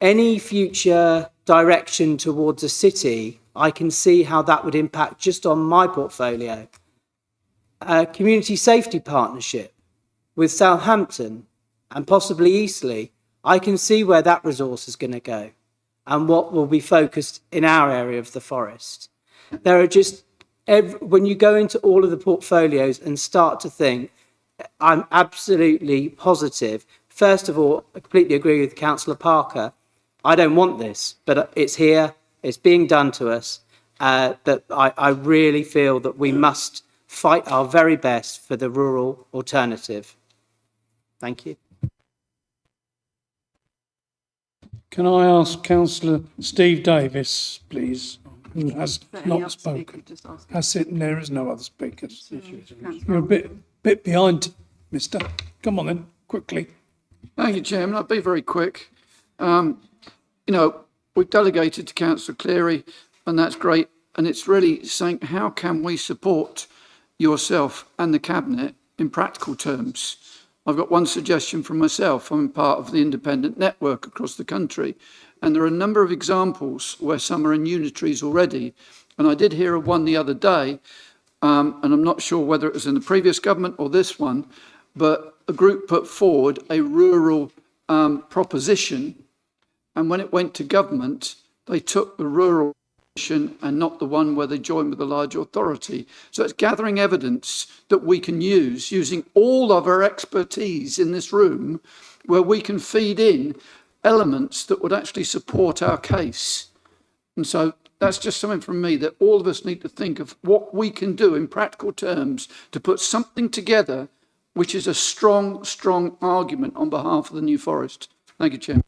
Any future direction towards a city, I can see how that would impact just on my portfolio. A community safety partnership with Southampton and possibly Eastleigh, I can see where that resource is going to go and what will be focused in our area of the forest. There are just, when you go into all of the portfolios and start to think, I'm absolutely positive. First of all, I completely agree with Councillor Parker. I don't want this, but it's here, it's being done to us. But I really feel that we must fight our very best for the rural alternative. Thank you. Can I ask Councillor Steve Davis, please, who has not spoken? That's it, and there is no other speakers. You're a bit behind, mister. Come on then, quickly. Thank you, Chairman. I'll be very quick. You know, we've delegated to Councillor Cleary, and that's great. And it's really saying, how can we support yourself and the Cabinet in practical terms? I've got one suggestion from myself. I'm part of the independent network across the country, and there are a number of examples where some are in unitaries already. And I did hear of one the other day, and I'm not sure whether it was in the previous government or this one, but a group put forward a rural proposition, and when it went to government, they took the rural and not the one where they join with a large authority. So it's gathering evidence that we can use, using all of our expertise in this room, where we can feed in elements that would actually support our case. And so that's just something from me, that all of us need to think of what we can do in practical terms to put something together which is a strong, strong argument on behalf of the New Forest. Thank you, Chairman.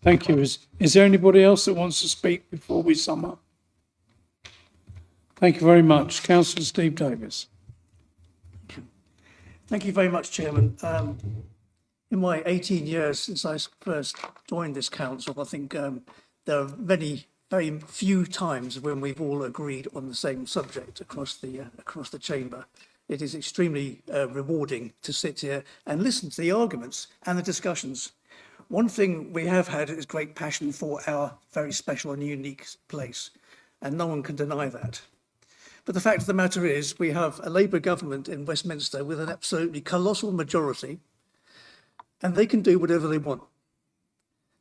Thank you. Is there anybody else that wants to speak before we sum up? Thank you very much. Councillor Steve Davis. Thank you very much, Chairman. In my 18 years since I first joined this council, I think there are very few times when we've all agreed on the same subject across the chamber. It is extremely rewarding to sit here and listen to the arguments and the discussions. One thing we have had is great passion for our very special and unique place, and no one can deny that. But the fact of the matter is, we have a Labour government in Westminster with an absolutely colossal majority, and they can do whatever they want.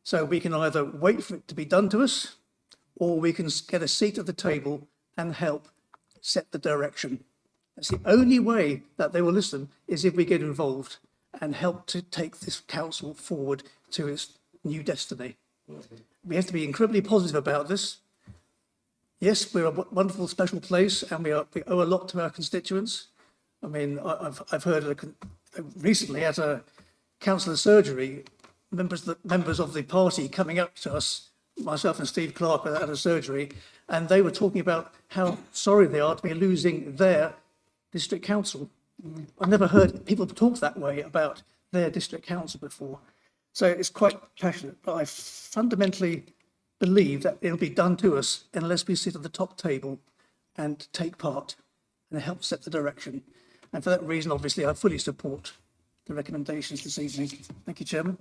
So we can either wait for it to be done to us, or we can get a seat at the table and help set the direction. That's the only way that they will listen, is if we get involved and help to take this council forward to its new destiny. We have to be incredibly positive about this. Yes, we're a wonderful, special place, and we owe a lot to our constituents. I mean, I've heard recently at a councillor surgery, members of the party coming up to us, myself and Steve Clark at a surgery, and they were talking about how sorry they are to be losing their district council. I've never heard people talk that way about their district council before. So it's quite passionate, but I fundamentally believe that it'll be done to us unless we sit at the top table and take part and help set the direction. And for that reason, obviously, I fully support the recommendations this evening. Thank you, Chairman.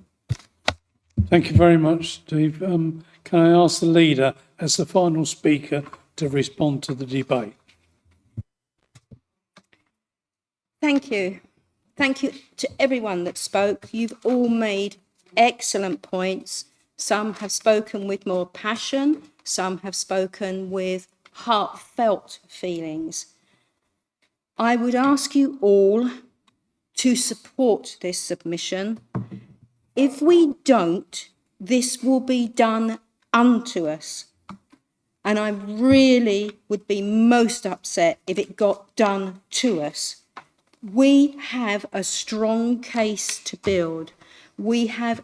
Thank you very much, Steve. Can I ask the leader, as the final speaker, to respond to the debate? Thank you. Thank you to everyone that spoke. You've all made excellent points. Some have spoken with more passion. Some have spoken with heartfelt feelings. I would ask you all to support this submission. If we don't, this will be done unto us. And I really would be most upset if it got done to us. We have a strong case to build. We have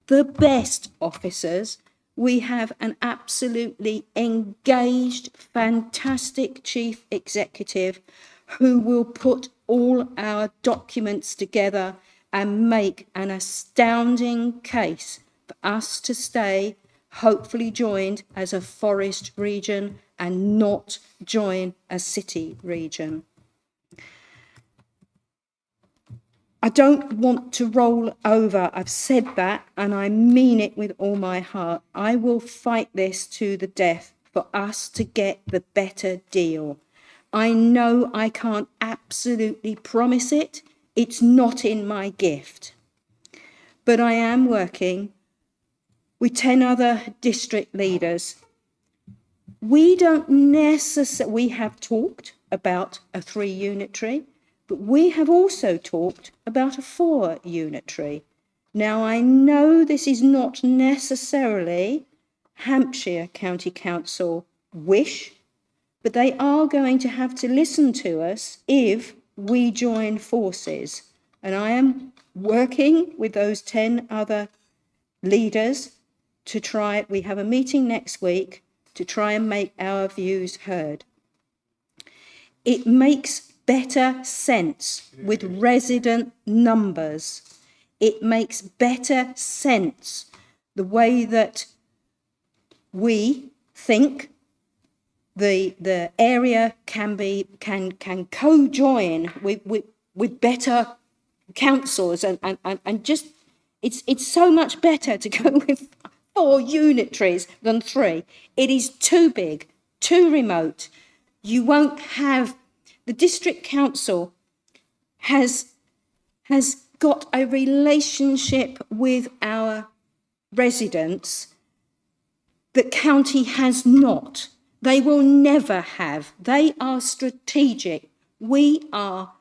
the best officers. We have an absolutely engaged, fantastic chief executive who will put all our documents together and make an astounding case for us to stay, hopefully joined as a forest region and not join a city region. I don't want to roll over. I've said that and I mean it with all my heart. I will fight this to the death for us to get the better deal. I know I can't absolutely promise it. It's not in my gift. But I am working with 10 other district leaders. We have talked about a 3 unitary, but we have also talked about a 4 unitary. Now, I know this is not necessarily Hampshire County Council wish, but they are going to have to listen to us if we join forces. And I am working with those 10 other leaders to try, we have a meeting next week to try and make our views heard. It makes better sense with resident numbers. It makes better sense the way that we think the area can co-join with better councils and just it's so much better to go with 4 unitaries than 3. It is too big, too remote. You won't have the district council has got a relationship with our residents that county has not. They will never have. They are strategic. We are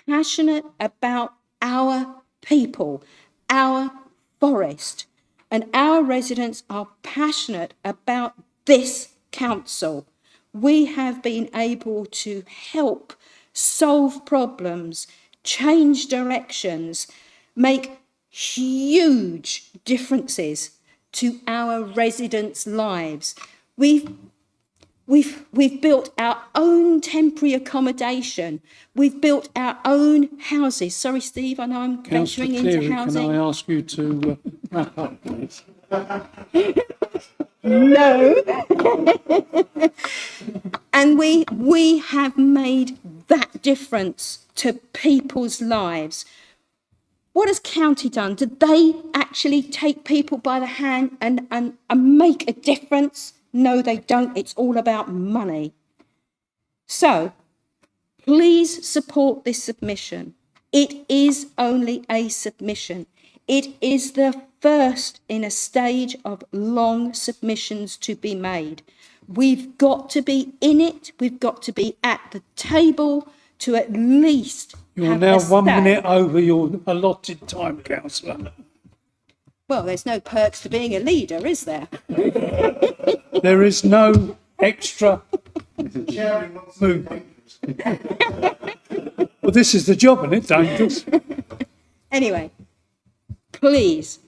passionate about our people, our forest, and our residents are passionate about this council. We have been able to help solve problems, change directions, make huge differences to our residents' lives. We've built our own temporary accommodation. We've built our own houses. Sorry, Steve, I know I'm venturing into housing. Can I ask you to wrap up, please? No. And we have made that difference to people's lives. What has county done? Did they actually take people by the hand and make a difference? No, they don't. It's all about money. So, please support this submission. It is only a submission. It is the first in a stage of long submissions to be made. We've got to be in it. We've got to be at the table to at least You're have now a 1 say. minute over your allotted time, councillor. Well, there's no perks to being a leader, is there? There is no extra movement. Well, this is the job, isn't it, dangerous? Anyway, please,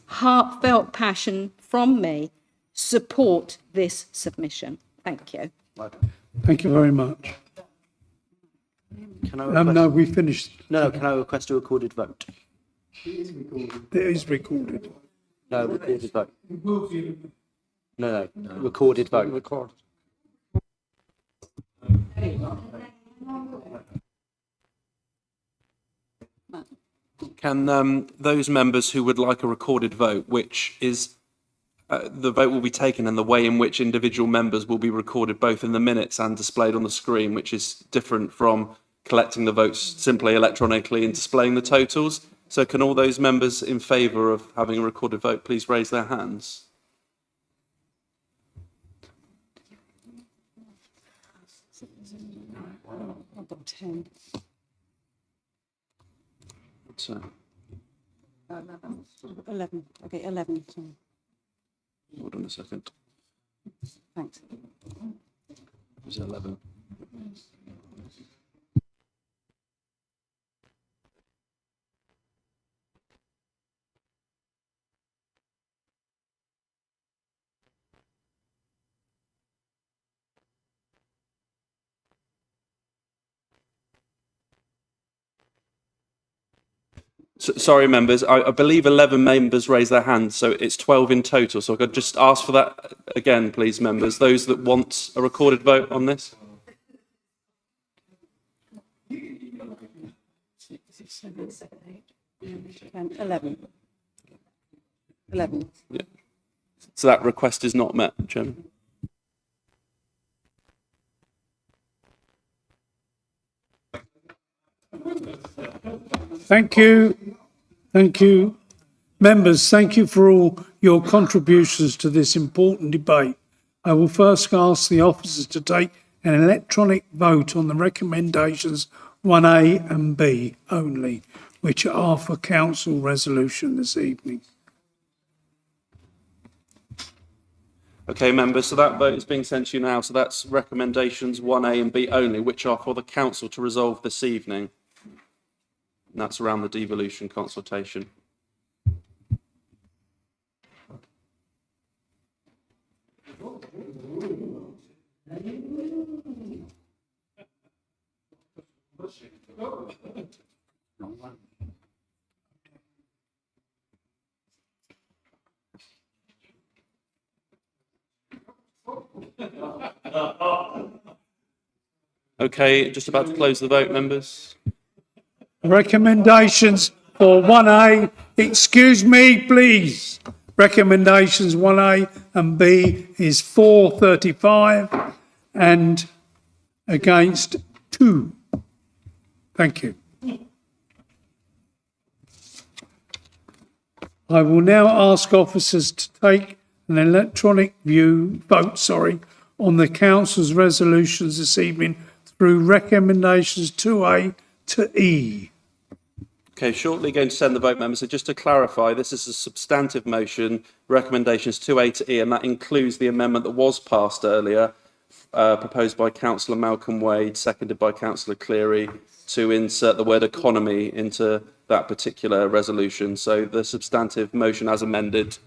heartfelt passion from me, support this submission. Thank you. Thank you very much. Can I request, No, we finished. No, can I request a recorded vote? It is recorded. No, recorded vote. No, recorded vote. Recorded. Can those members who would like a recorded vote, which is the vote will be taken and the way in which individual members will be recorded both in the minutes and displayed on the screen, which is different from collecting the votes simply electronically and displaying the totals. So can all those members in favour of having a recorded vote please raise their hands? I've got 10. So, 11. Okay, 11. Sorry. hold on a second. Thanks. It was 11. Sorry, members. I believe 11 members raised their hands, so it's 12 in total. So I could just ask for that again, please, members. Those that want a recorded vote on this. 11. 11. Yeah. So that request is not met, Chairman. Thank you. Thank you. Members, thank you for all your contributions to this important debate. I will first ask the officers to take an electronic vote on the recommendations 1A and B only, which are for council resolution this evening. Okay, members, so that vote is being sent to you now. So that's recommendations 1A and B only, which are for the council to resolve this evening. And that's around the devolution consultation. Okay, just about to close the vote, members. Recommendations for 1A, excuse me, please. Recommendations 1A and B is 435 and against 2. Thank you. I will now ask officers to take an electronic vote on the council's resolutions this evening through recommendations 2A to E. Okay, shortly going to send the vote, members. So just to clarify, this is a substantive motion, recommendations 2A to E, and that includes the amendment that was passed earlier, proposed by Councillor Malcolm Wade, seconded by Councillor Cleary, to insert the word economy into that particular resolution. So the substantive motion as amended.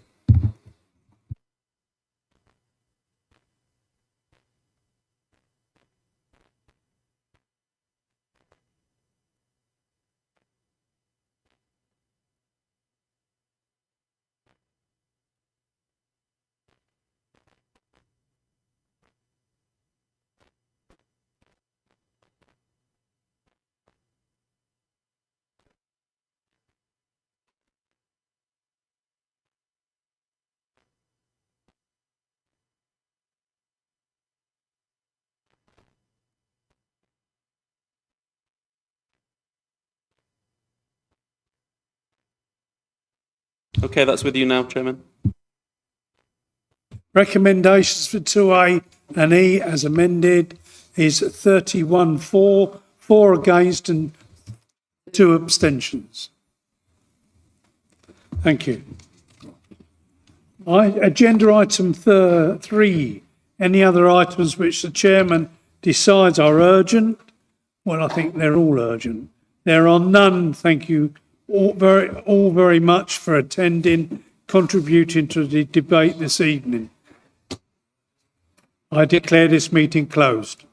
Okay, that's with you now, Chairman. Recommendations for 2A and E as amended is 31 for, 4 against and 2 abstentions. Thank you. Agenda item 3. Any other items which the chairman decides are urgent? Well, I think they're all urgent. There are none. Thank you all very much for attending, contributing to the debate this evening. I declare this meeting closed.